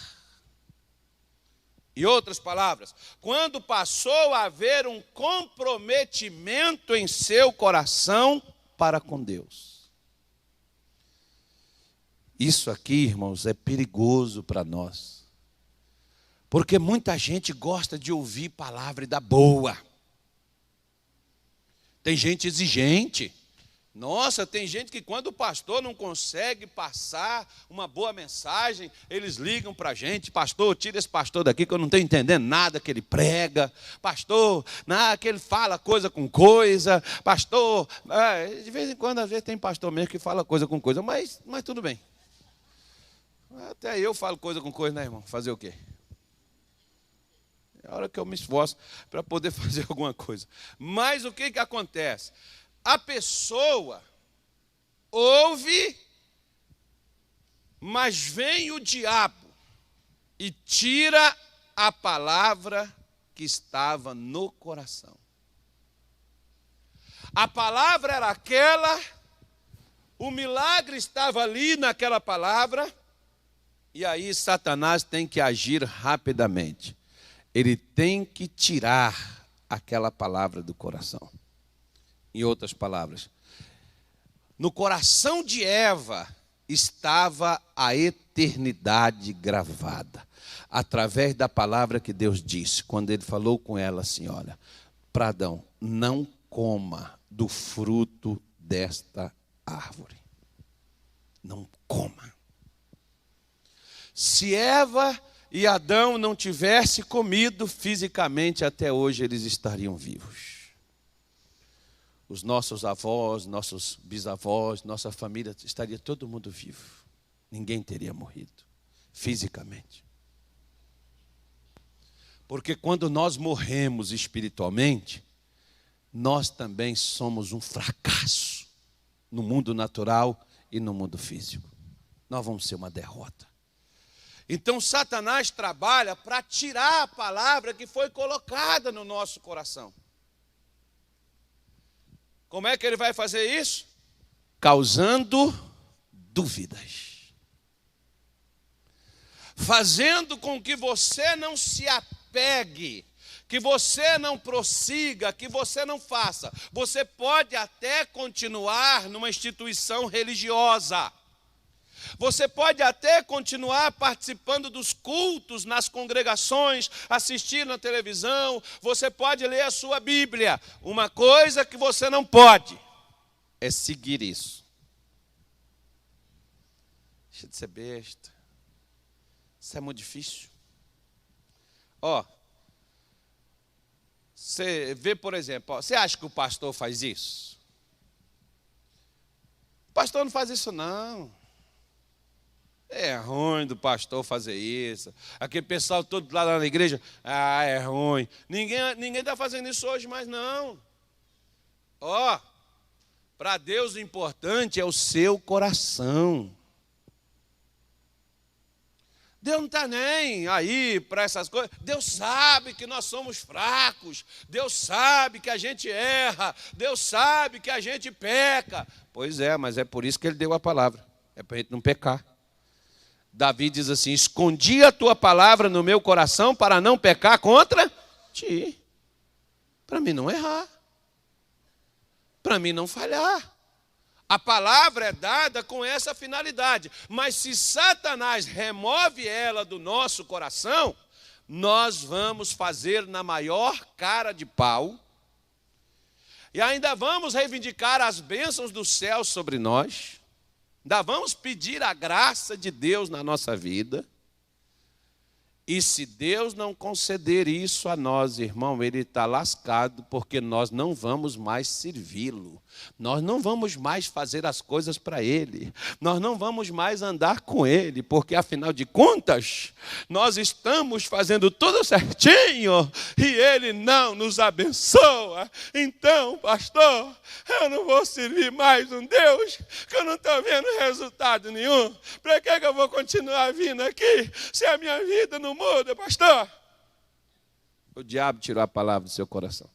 Em outras palavras, quando passou a haver um comprometimento em seu coração para com Deus. Isso aqui, irmãos, é perigoso para nós. Porque muita gente gosta de ouvir palavra da boa. Tem gente exigente. Nossa, tem gente que quando o pastor não consegue passar uma boa mensagem, eles ligam para a gente: pastor, tira esse pastor daqui que eu não estou entendendo nada que ele prega. Pastor, que ele fala coisa com coisa. Pastor, de vez em quando, às vezes tem pastor mesmo que fala coisa com coisa, mas tudo bem. Até eu falo coisa com coisa, né, irmão? Fazer o quê? É a hora que eu me esforço para poder fazer alguma coisa. Mas o que acontece? A pessoa ouve, mas vem o diabo e tira a palavra que estava no coração. A palavra era aquela, o milagre estava ali naquela palavra, e aí Satanás tem que agir rapidamente. Ele tem que tirar aquela palavra do coração. Em outras palavras, no coração de Eva estava a eternidade gravada, através da palavra que Deus disse, quando ele falou com ela assim: olha, para Adão, não coma do fruto desta árvore. Não coma. Se Eva e Adão não tivessem comido fisicamente, até hoje eles estariam vivos. Os nossos avós, nossos bisavós, nossa família, estaria todo mundo vivo. Ninguém teria morrido fisicamente. Porque quando nós morremos espiritualmente, nós também somos um fracasso no mundo natural e no mundo físico. Nós vamos ser uma derrota. Então Satanás trabalha para tirar a palavra que foi colocada no nosso coração. Como é que ele vai fazer isso? Causando dúvidas. Fazendo com que você não se apegue, que você não prossiga, que você não faça. Você pode até continuar numa instituição religiosa. Você pode até continuar participando dos cultos nas congregações, assistir na televisão, você pode ler a sua Bíblia. Uma coisa que você não pode é seguir isso. Deixa de ser besta. Isso é muito difícil. Você vê, por exemplo, você acha que o pastor faz isso? O pastor não faz isso, não. É ruim do pastor fazer isso. Aquele pessoal todo lá na igreja, é ruim. Ninguém está fazendo isso hoje mais, não. Para Deus o importante é o seu coração. Deus não está nem aí para essas coisas. Deus sabe que nós somos fracos. Deus sabe que a gente erra. Deus sabe que a gente peca. Pois é, mas é por isso que Ele deu a palavra. É para a gente não pecar. Davi diz assim: escondi a tua palavra no meu coração para não pecar contra ti. Para mim não errar. Para mim não falhar. A palavra é dada com essa finalidade. Mas se Satanás remove ela do nosso coração, nós vamos fazer na maior cara de pau. E ainda vamos reivindicar as bênçãos do céu sobre nós. Ainda vamos pedir a graça de Deus na nossa vida. E se Deus não conceder isso a nós, irmão, Ele está lascado, porque nós não vamos mais servi-lo. Nós não vamos mais fazer as coisas para Ele. Nós não vamos mais andar com Ele, porque afinal de contas, nós estamos fazendo tudo certinho e Ele não nos abençoa. Então, pastor, eu não vou servir mais um Deus que eu não estou vendo resultado nenhum. Para que eu vou continuar vindo aqui se a minha vida não muda, pastor? O diabo tirou a palavra do seu coração.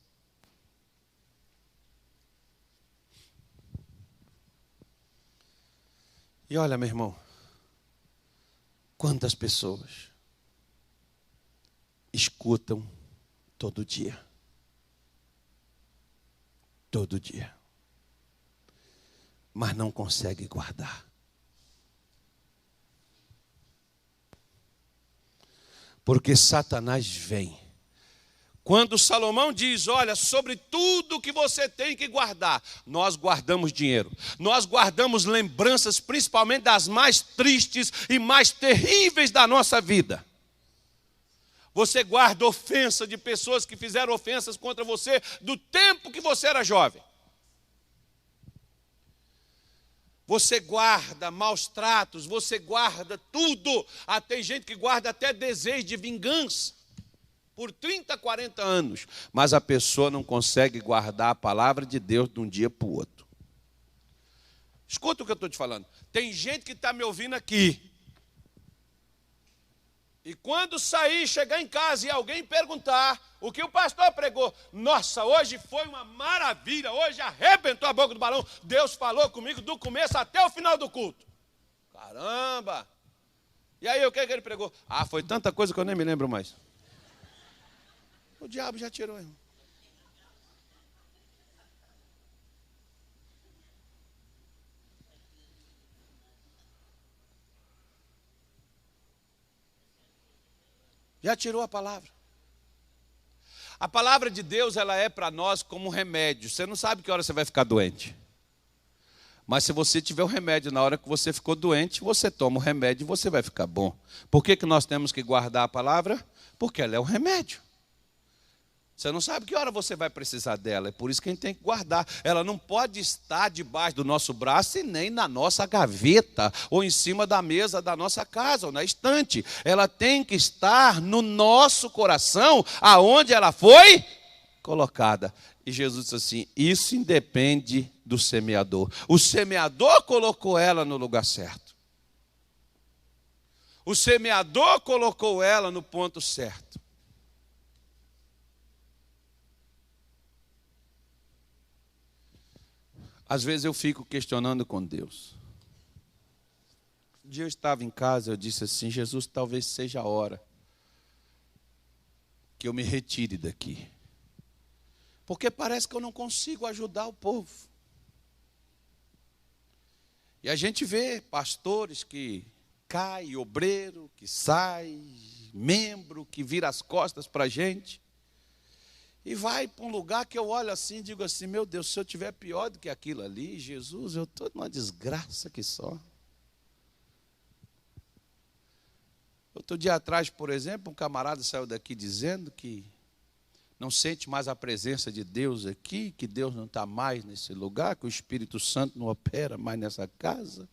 E olha, meu irmão, quantas pessoas escutam todo dia, mas não conseguem guardar. Porque Satanás vem. Quando Salomão diz, olha, sobre tudo que você tem que guardar, nós guardamos dinheiro, nós guardamos lembranças, principalmente das mais tristes e mais terríveis da nossa vida. Você guarda ofensa de pessoas que fizeram ofensas contra você do tempo que você era jovem. Você guarda maus tratos, você guarda tudo. Tem gente que guarda até desejo de vingança por 30, 40 anos. Mas a pessoa não consegue guardar a palavra de Deus de um dia para o outro. Escuta o que eu estou te falando. Tem gente que está me ouvindo aqui. E quando sair, chegar em casa e alguém perguntar o que o pastor pregou, nossa, hoje foi uma maravilha, hoje arrebentou a boca do balão, Deus falou comigo do começo até o final do culto. Caramba! E aí, o que ele pregou? Foi tanta coisa que eu nem me lembro mais. O diabo já tirou, irmão. Já tirou a palavra. A palavra de Deus, ela é para nós como um remédio. Você não sabe que hora você vai ficar doente. Mas se você tiver o remédio na hora que você ficou doente, você toma o remédio e você vai ficar bom. Por que nós temos que guardar a palavra? Porque ela é o remédio. Você não sabe que hora você vai precisar dela. É por isso que a gente tem que guardar. Ela não pode estar debaixo do nosso braço e nem na nossa gaveta, ou em cima da mesa da nossa casa, ou na estante. Ela tem que estar no nosso coração, aonde ela foi colocada. E Jesus disse assim: isso independe do semeador. O semeador colocou ela no lugar certo. O semeador colocou ela no ponto certo. Às vezes eu fico questionando com Deus. Um dia eu estava em casa, eu disse assim: Jesus, talvez seja a hora que eu me retire daqui. Porque parece que eu não consigo ajudar o povo. E a gente vê pastores que caem, obreiro que sai, membro que vira as costas para a gente. E vai para um lugar que eu olho assim e digo assim: meu Deus, se eu estiver pior do que aquilo ali, Jesus, eu estou numa desgraça que só. Outro dia atrás, por exemplo, um camarada saiu daqui dizendo que não sente mais a presença de Deus aqui, que Deus não está mais nesse lugar, que o Espírito Santo não opera mais nessa casa.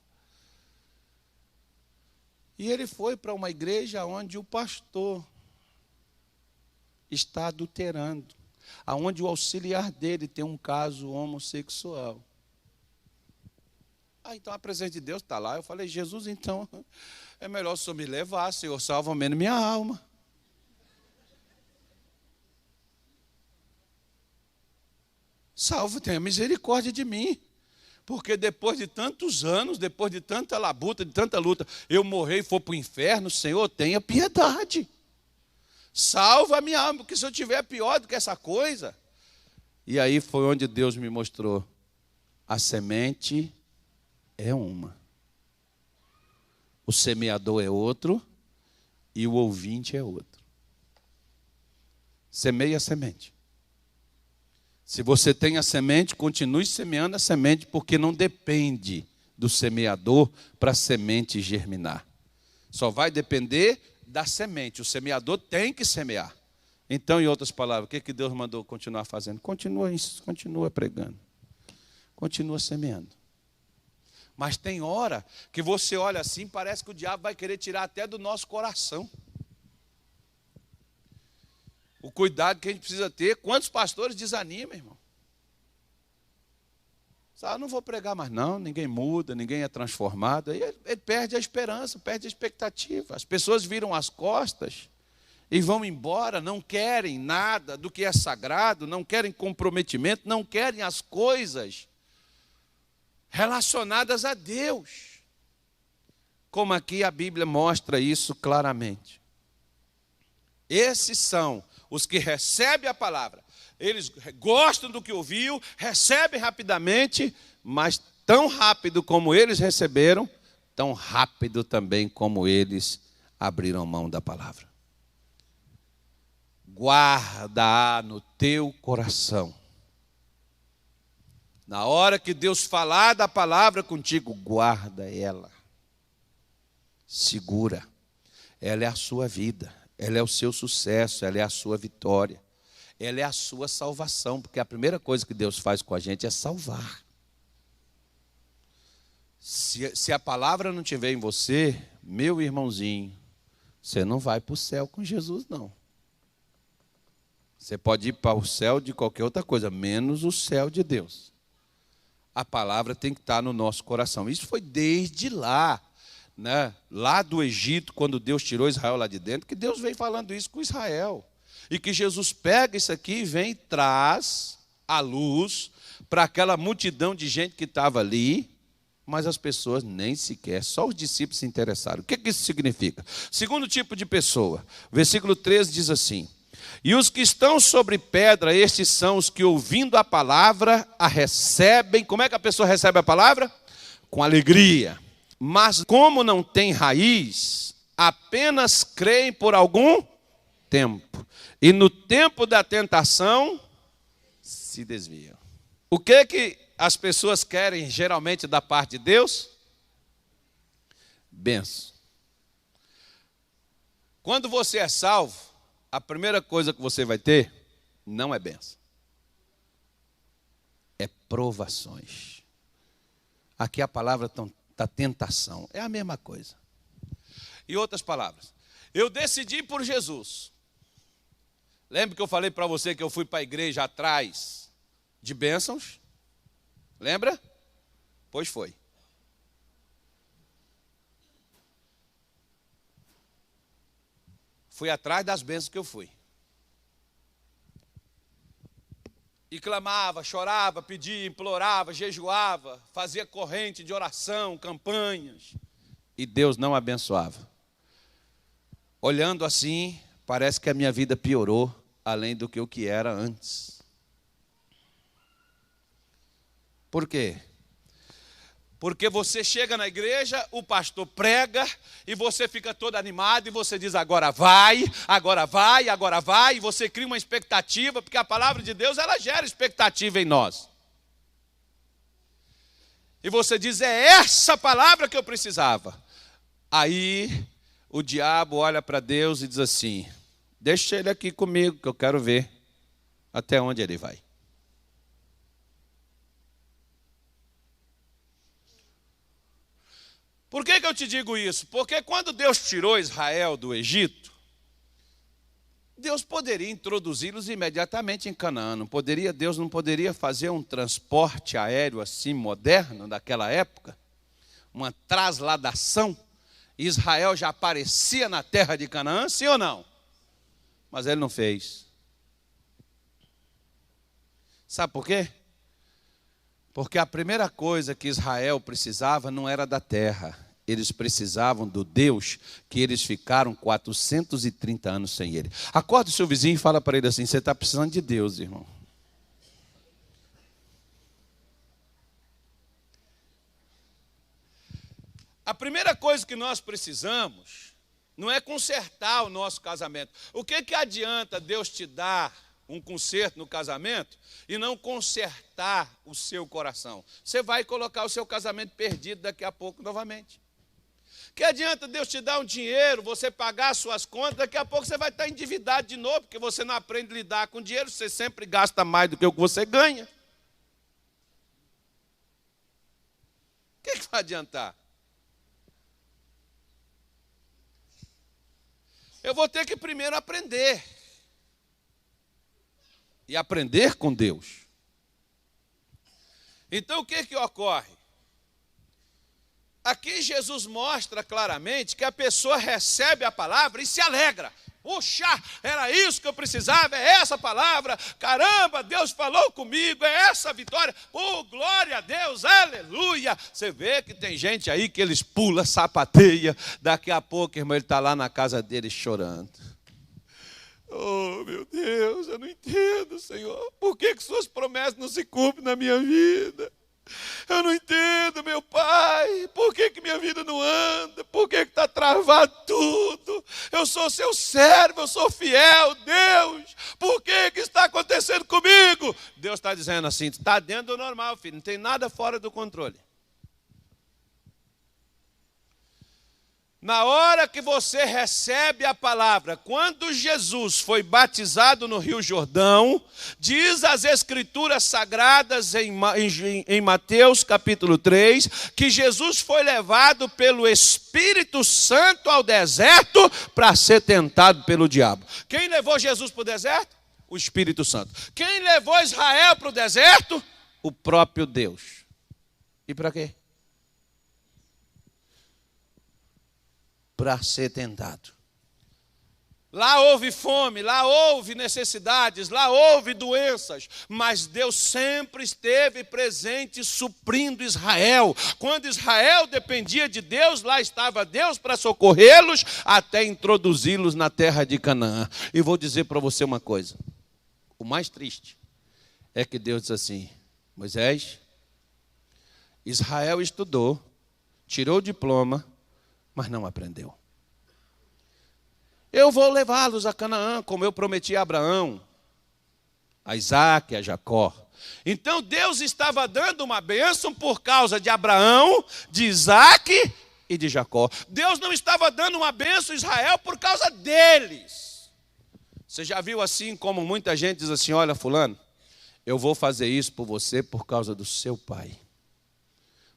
E ele foi para uma igreja onde o pastor está adulterando, onde o auxiliar dele tem um caso homossexual. Então a presença de Deus está lá. Eu falei: Jesus, então é melhor o Senhor me levar, Senhor, salva ao menos minha alma. Salva, tenha misericórdia de mim. Porque depois de tantos anos, depois de tanta labuta, de tanta luta, eu morrer e for para o inferno, Senhor, tenha piedade. Salva a minha alma, porque se eu tiver pior do que essa coisa. E aí foi onde Deus me mostrou: a semente é uma. O semeador é outro e o ouvinte é outro. Semeia a semente. Se você tem a semente, continue semeando a semente, porque não depende do semeador para a semente germinar. Só vai depender da semente. O semeador tem que semear. Então, em outras palavras, o que Deus mandou continuar fazendo? Continua pregando. Continua semeando. Mas tem hora que você olha assim, parece que o diabo vai querer tirar até do nosso coração. O cuidado que a gente precisa ter. Quantos pastores desanimam, irmão? Não vou pregar mais não, ninguém muda, ninguém é transformado. Aí ele perde a esperança, perde a expectativa. As pessoas viram as costas e vão embora, não querem nada do que é sagrado, não querem comprometimento, não querem as coisas relacionadas a Deus. Como aqui a Bíblia mostra isso claramente. Esses são os que recebem a palavra. Eles gostam do que ouviu, recebem rapidamente, mas tão rápido como eles receberam, tão rápido também como eles abriram mão da palavra. Guarda-a no teu coração. Na hora que Deus falar da palavra contigo, guarda ela. Segura. Ela é a sua vida. Ela é o seu sucesso, ela é a sua vitória. Ela é a sua salvação, porque a primeira coisa que Deus faz com a gente é salvar. Se a palavra não estiver em você, meu irmãozinho, você não vai para o céu com Jesus, não. Você pode ir para o céu de qualquer outra coisa, menos o céu de Deus. A palavra tem que estar no nosso coração. Isso foi desde lá. Lá do Egito, quando Deus tirou Israel lá de dentro, que Deus vem falando isso com Israel. E que Jesus pega isso aqui e vem e traz a luz para aquela multidão de gente que estava ali, mas as pessoas nem sequer, só os discípulos se interessaram. O que isso significa? Segundo tipo de pessoa, versículo 13 diz assim: e os que estão sobre pedra, estes são os que ouvindo a palavra, a recebem. Como é que a pessoa recebe a palavra? Com alegria. Mas como não tem raiz, apenas creem por algum tempo. E no tempo da tentação, se desviam. O que as pessoas querem geralmente da parte de Deus? Bênção. Quando você é salvo, a primeira coisa que você vai ter não é bênção. É provações. Aqui a palavra da tentação é a mesma coisa. Em outras palavras, eu decidi por Jesus. Lembra que eu falei para você que eu fui para a igreja atrás de bênçãos. Lembra? Pois foi. Fui atrás das bênçãos que eu fui. E clamava, chorava, pedia, implorava, jejuava, fazia corrente de oração, campanhas. E Deus não abençoava. Olhando assim, parece que a minha vida piorou, além do que o que era antes. Por quê? Porque você chega na igreja, o pastor prega, e você fica todo animado, e você diz, agora vai, agora vai, agora vai, e você cria uma expectativa, porque a palavra de Deus, ela gera expectativa em nós. E você diz, é essa palavra que eu precisava. Aí, o diabo olha para Deus e diz assim, deixa ele aqui comigo, que eu quero ver até onde ele vai. Por que eu te digo isso? Porque quando Deus tirou Israel do Egito, Deus poderia introduzi-los imediatamente em Canaã. Deus não poderia fazer um transporte aéreo assim moderno daquela época? Uma trasladação? Israel já aparecia na terra de Canaã, sim ou não? Mas ele não fez. Sabe por quê? Porque a primeira coisa que Israel precisava não era da terra. Eles precisavam do Deus que eles ficaram 430 anos sem ele. Acorda o seu vizinho e fala para ele assim, você está precisando de Deus, irmão. A primeira coisa que nós precisamos não é consertar o nosso casamento. O que adianta Deus te dar um conserto no casamento e não consertar o seu coração? Você vai colocar o seu casamento perdido daqui a pouco novamente. Que adianta Deus te dar um dinheiro, você pagar as suas contas, daqui a pouco você vai estar endividado de novo, porque você não aprende a lidar com dinheiro, você sempre gasta mais do que o que você ganha. O que vai adiantar? Eu vou ter que primeiro aprender. E aprender com Deus. Então o que ocorre? Aqui Jesus mostra claramente que a pessoa recebe a palavra e se alegra. Puxa, era isso que eu precisava, é essa palavra. Caramba, Deus falou comigo, é essa vitória. Oh, glória a Deus, aleluia. Você vê que tem gente aí que eles pulam, sapateia. Daqui a pouco, irmão, ele está lá na casa dele chorando. Oh, meu Deus, eu não entendo, Senhor. Por que suas promessas não se cumprem na minha vida? Eu não entendo, meu Pai. Por que minha vida não anda? Por que está travado tudo? Eu sou seu servo, eu sou fiel, Deus. Por que está acontecendo comigo? Deus está dizendo assim, está dentro do normal, filho. Não tem nada fora do controle. Na hora que você recebe a palavra, quando Jesus foi batizado no Rio Jordão, diz as Escrituras Sagradas em Mateus capítulo 3, que Jesus foi levado pelo Espírito Santo ao deserto para ser tentado pelo diabo. Quem levou Jesus para o deserto? O Espírito Santo. Quem levou Israel para o deserto? O próprio Deus. E para quê? Para ser tentado. Lá houve fome, lá houve necessidades, lá houve doenças, mas Deus sempre esteve presente suprindo Israel. Quando Israel dependia de Deus, lá estava Deus para socorrê-los até introduzi-los na terra de Canaã. E vou dizer para você uma coisa, o mais triste é que Deus diz assim, Moisés, Israel estudou, tirou o diploma, mas não aprendeu. Eu vou levá-los a Canaã, como eu prometi a Abraão, a Isaac, a Jacó. Então Deus estava dando uma bênção por causa de Abraão, de Isaac e de Jacó. Deus não estava dando uma bênção a Israel por causa deles. Você já viu assim como muita gente diz assim, olha fulano, eu vou fazer isso por você por causa do seu pai.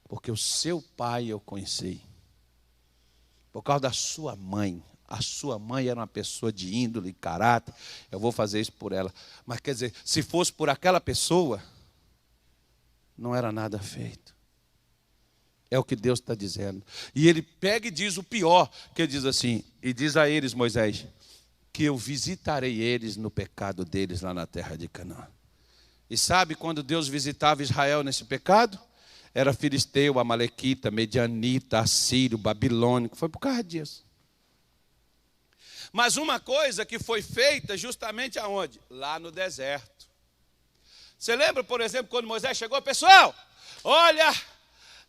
Porque o seu pai eu conheci. Por causa da sua mãe. A sua mãe era uma pessoa de índole, caráter. Eu vou fazer isso por ela. Mas quer dizer, se fosse por aquela pessoa, não era nada feito. É o que Deus está dizendo. E ele pega e diz o pior, que ele diz assim, e diz a eles, Moisés, que eu visitarei eles no pecado deles lá na terra de Canaã. E sabe quando Deus visitava Israel nesse pecado? Era filisteu, amalequita, medianita, assírio, babilônico. Foi por causa disso. Mas uma coisa que foi feita justamente aonde? Lá no deserto. Você lembra, por exemplo, quando Moisés chegou? Pessoal, olha,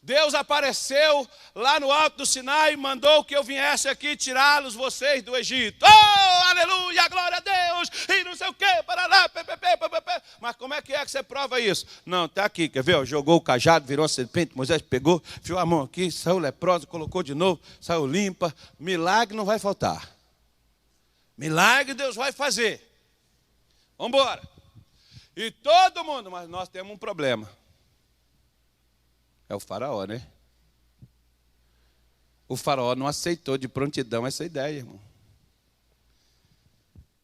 Deus apareceu lá no alto do Sinai e mandou que eu viesse aqui tirá-los vocês do Egito. Oh, aleluia, glória a Deus, e não sei o quê, para lá, mas como é que você prova isso? Não, está aqui, quer ver? Jogou o cajado, virou a serpente, Moisés pegou, enfiou a mão aqui, saiu leprosa, colocou de novo, saiu limpa. Milagre não vai faltar. Milagre Deus vai fazer. Vamos embora. E todo mundo, mas nós temos um problema. É o faraó, né? O faraó não aceitou de prontidão essa ideia, irmão.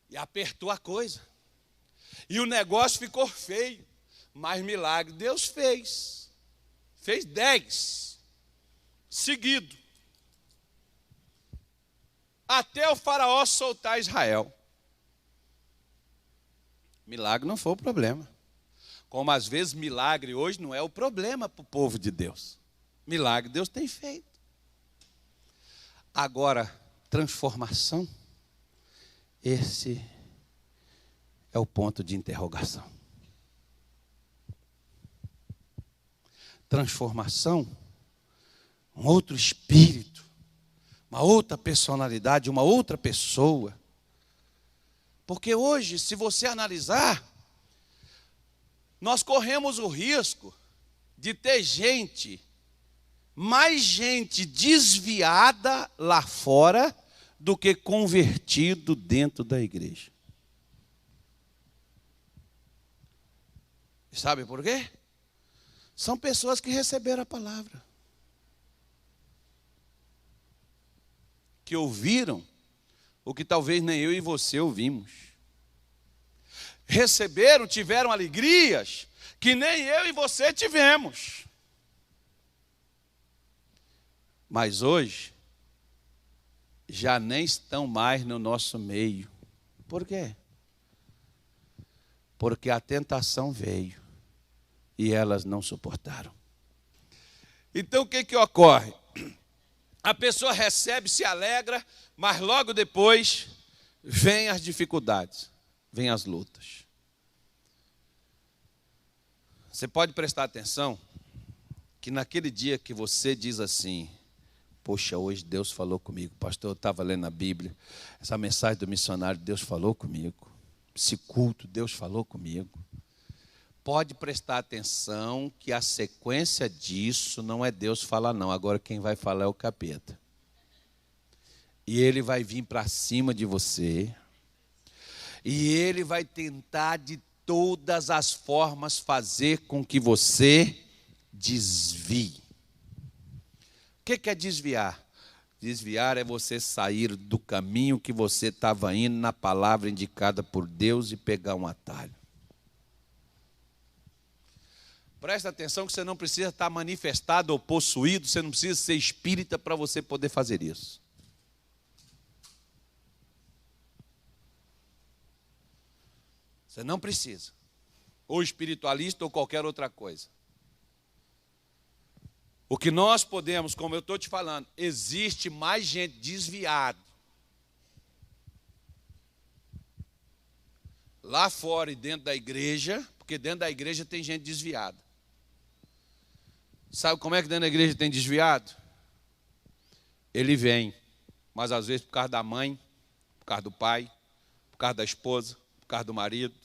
E apertou a coisa. E o negócio ficou feio. Mas milagre Deus fez. Fez 10. Seguido. Até o faraó soltar Israel. Milagre não foi o problema. Como às vezes milagre hoje não é o problema para o povo de Deus. Milagre Deus tem feito. Agora, transformação, esse é o ponto de interrogação. Transformação, um outro espírito, uma outra personalidade, uma outra pessoa. Porque hoje, se você analisar, nós corremos o risco de ter mais gente desviada lá fora do que convertido dentro da igreja. Sabe por quê? São pessoas que receberam a palavra, que ouviram o que talvez nem eu e você ouvimos. Receberam, tiveram alegrias que nem eu e você tivemos. Mas hoje, já nem estão mais no nosso meio. Por quê? Porque a tentação veio e elas não suportaram. Então o que ocorre? A pessoa recebe, se alegra, mas logo depois vêm as dificuldades, vêm as lutas. Você pode prestar atenção que naquele dia que você diz assim, poxa, hoje Deus falou comigo, pastor, eu estava lendo a Bíblia, essa mensagem do missionário, Deus falou comigo, esse culto, Deus falou comigo. Pode prestar atenção que a sequência disso não é Deus falar não, agora quem vai falar é o capeta. E ele vai vir para cima de você, e ele vai tentar de todas as formas fazer com que você desvie. O que é desviar? Desviar é você sair do caminho que você estava indo na palavra indicada por Deus e pegar um atalho. Presta atenção que você não precisa estar manifestado ou possuído, você não precisa ser espírita para você poder fazer isso. Você não precisa. Ou espiritualista ou qualquer outra coisa. O que nós podemos, como eu estou te falando, existe mais gente desviada lá fora e dentro da igreja, porque dentro da igreja tem gente desviada. Sabe como é que dentro da igreja tem desviado? Ele vem, mas às vezes por causa da mãe, por causa do pai, por causa da esposa, por causa do marido.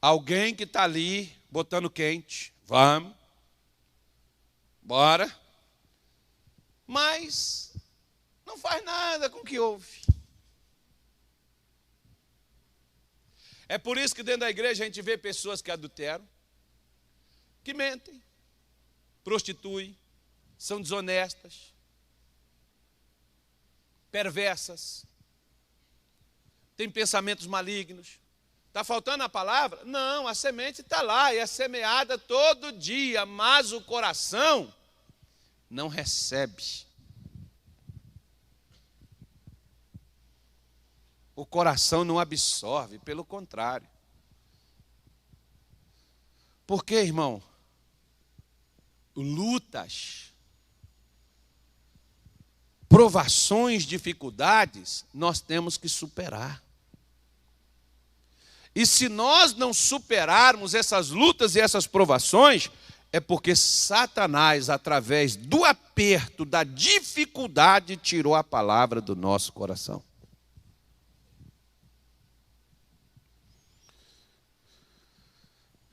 Alguém que está ali botando quente, vamos, bora, mas não faz nada com o que ouve. É por isso que dentro da igreja a gente vê pessoas que adulteram, que mentem, prostituem, são desonestas, perversas, têm pensamentos malignos, Está faltando a palavra? Não, a semente está lá e é semeada todo dia, mas o coração não recebe. O coração não absorve, pelo contrário. Por quê, irmão? Lutas, provações, dificuldades, nós temos que superar. E se nós não superarmos essas lutas e essas provações, é porque Satanás, através do aperto, da dificuldade, tirou a palavra do nosso coração.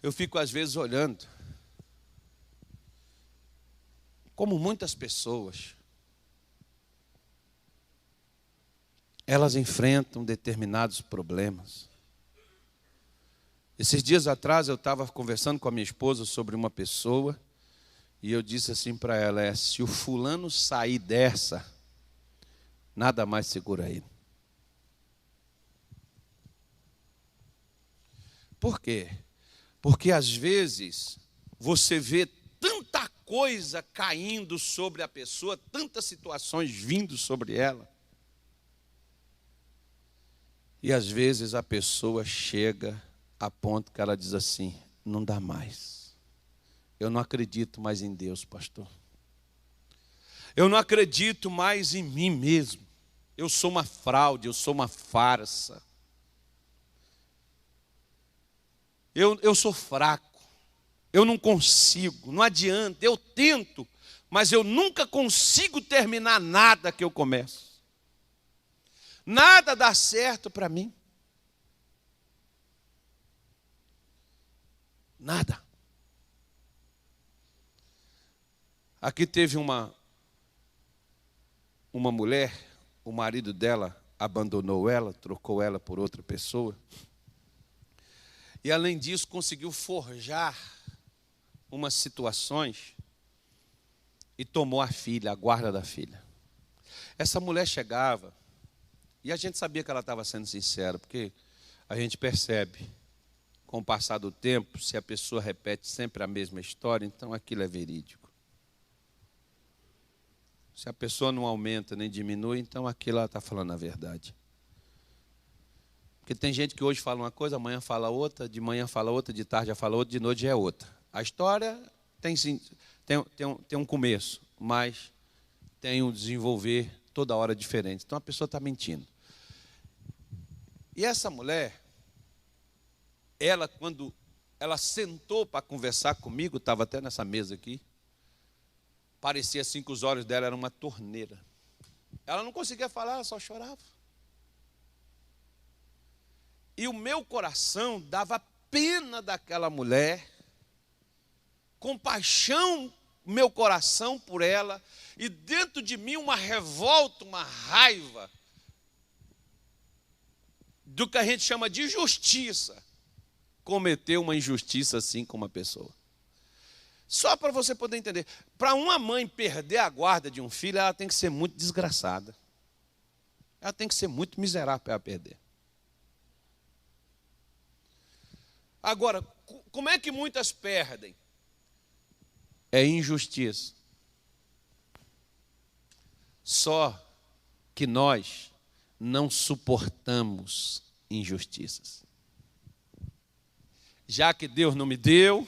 Eu fico às vezes olhando como muitas pessoas, elas enfrentam determinados problemas. Esses dias atrás eu estava conversando com a minha esposa sobre uma pessoa e eu disse assim para ela, se o fulano sair dessa, nada mais segura ele. Por quê? Porque às vezes você vê tanta coisa caindo sobre a pessoa, tantas situações vindo sobre ela, e às vezes a pessoa chega a ponto que ela diz assim, não dá mais. Eu não acredito mais em Deus, pastor. Eu não acredito mais em mim mesmo. Eu sou uma fraude, eu sou uma farsa. Eu sou fraco. Eu não consigo, não adianta. Eu tento, mas eu nunca consigo terminar nada que eu começo. Nada dá certo para mim. Nada. Aqui teve uma mulher, o marido dela abandonou ela, trocou ela por outra pessoa. E além disso, conseguiu forjar umas situações e tomou a filha, a guarda da filha. Essa mulher chegava, e a gente sabia que ela estava sendo sincera, porque a gente percebe, com o passar do tempo, se a pessoa repete sempre a mesma história, então aquilo é verídico. Se a pessoa não aumenta nem diminui, então aquilo ela está falando a verdade. Porque tem gente que hoje fala uma coisa, amanhã fala outra, de manhã fala outra, de tarde já fala outra, de noite já é outra. A história tem um começo, mas tem um desenvolver toda hora diferente. Então a pessoa está mentindo. E essa mulher, ela, quando ela sentou para conversar comigo, estava até nessa mesa aqui, parecia assim que os olhos dela eram uma torneira. Ela não conseguia falar, ela só chorava. E o meu coração dava pena daquela mulher, compaixão, meu coração por ela, e dentro de mim uma revolta, uma raiva, do que a gente chama de justiça. Cometeu uma injustiça assim com uma pessoa. Só para você poder entender, para uma mãe perder a guarda de um filho, ela tem que ser muito desgraçada. Ela tem que ser muito miserável para ela perder. Agora, como é que muitas perdem? É injustiça. Só que nós não suportamos injustiças. Já que Deus não me deu,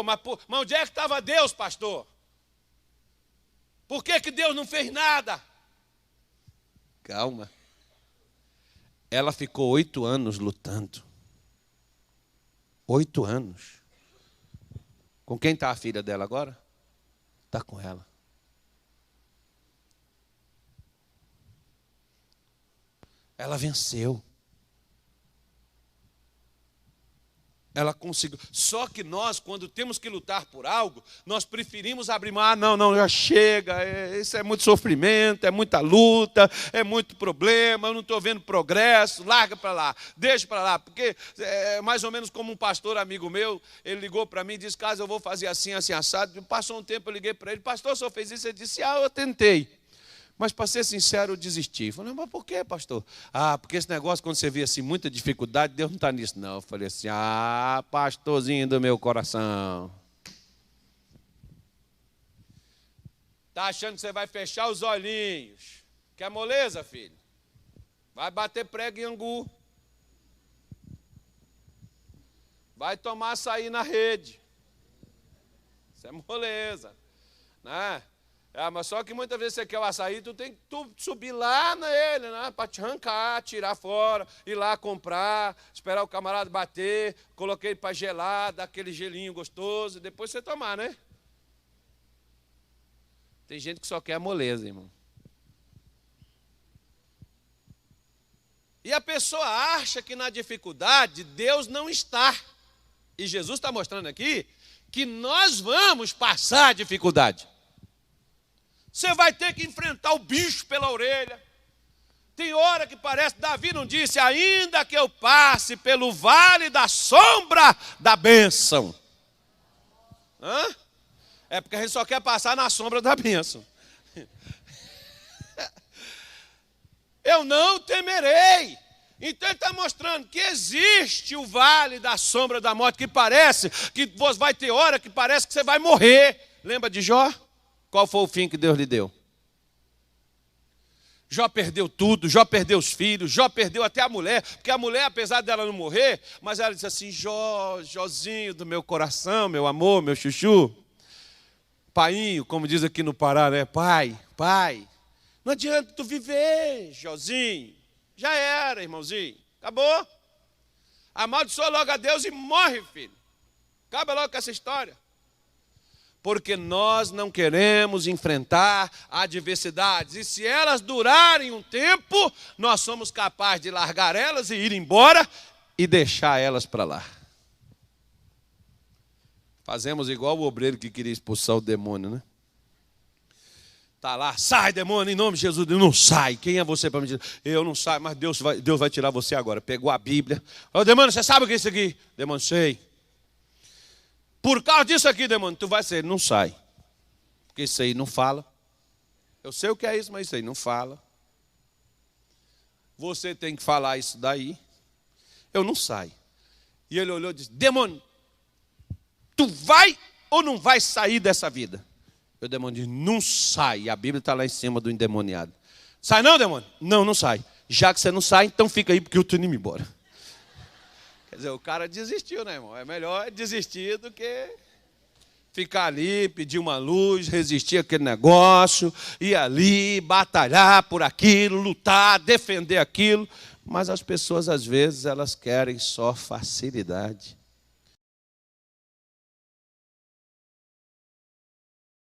mas onde é que estava Deus, pastor? Por que Deus não fez nada? Calma. Ela ficou 8 anos lutando. 8 anos. Com quem está a filha dela agora? Está com ela. Ela venceu. Ela conseguiu. Só que nós, quando temos que lutar por algo, nós preferimos abrir mão. Não, já chega. Isso é muito sofrimento, é muita luta, é muito problema. Eu não estou vendo progresso. Larga para lá, deixa para lá. Porque é mais ou menos como um pastor amigo meu, ele ligou para mim e disse, caso eu vou fazer assim, assim, assado. Passou um tempo, eu liguei para ele, pastor, o senhor fez isso? Ele disse, eu tentei. Mas, para ser sincero, eu desisti. Eu falei, mas por quê, pastor? Ah, porque esse negócio, quando você vê assim, muita dificuldade, Deus não está nisso, não. Eu falei assim, pastorzinho do meu coração. Está achando que você vai fechar os olhinhos? Quer moleza, filho? Vai bater prego em angu. Vai tomar açaí na rede. Isso é moleza, né? Mas só que muitas vezes você quer o açaí, tu tem que subir lá nele, né? Para te arrancar, tirar fora, ir lá comprar, esperar o camarada bater, coloquei para gelar, dar aquele gelinho gostoso, e depois você tomar, né? Tem gente que só quer a moleza, irmão. E a pessoa acha que na dificuldade Deus não está. E Jesus está mostrando aqui que nós vamos passar a dificuldade. Você vai ter que enfrentar o bicho pela orelha. Tem hora que parece, Davi não disse, ainda que eu passe pelo vale da sombra da bênção. É porque a gente só quer passar na sombra da bênção. Eu não temerei. Então ele está mostrando que existe o vale da sombra da morte, que parece que vai ter hora que parece que você vai morrer. Lembra de Jó? Qual foi o fim que Deus lhe deu? Jó perdeu tudo, Jó perdeu os filhos, Jó perdeu até a mulher, porque a mulher, apesar dela não morrer, mas ela disse assim, Józinho do meu coração, meu amor, meu chuchu, painho, como diz aqui no Pará, né? Pai, não adianta tu viver, Józinho, já era, irmãozinho, acabou. Amaldiçoa logo a Deus e morre, filho. Acaba logo com essa história. Porque nós não queremos enfrentar adversidades. E se elas durarem um tempo, nós somos capazes de largar elas e ir embora e deixar elas para lá. Fazemos igual o obreiro que queria expulsar o demônio, né? Está lá, sai demônio, em nome de Jesus. Não sai, quem é você para me dizer? Eu não saio, mas Deus vai tirar você agora. Pegou a Bíblia. Ô demônio, você sabe o que é isso aqui? Demônio, sei. Por causa disso aqui, demônio, tu vai ser, não sai. Porque isso aí não fala. Eu sei o que é isso, mas isso aí não fala. Você tem que falar isso daí. Eu não saio. E ele olhou e disse, demônio, tu vai ou não vai sair dessa vida? E o demônio disse, não sai. E a Bíblia está lá em cima do endemoniado. Sai não, demônio? Não, não sai. Já que você não sai, então fica aí, porque eu estou indo embora. Quer dizer, o cara desistiu, né, irmão? É melhor desistir do que ficar ali, pedir uma luz, resistir àquele negócio, ir ali, batalhar por aquilo, lutar, defender aquilo. Mas as pessoas, às vezes, elas querem só facilidade.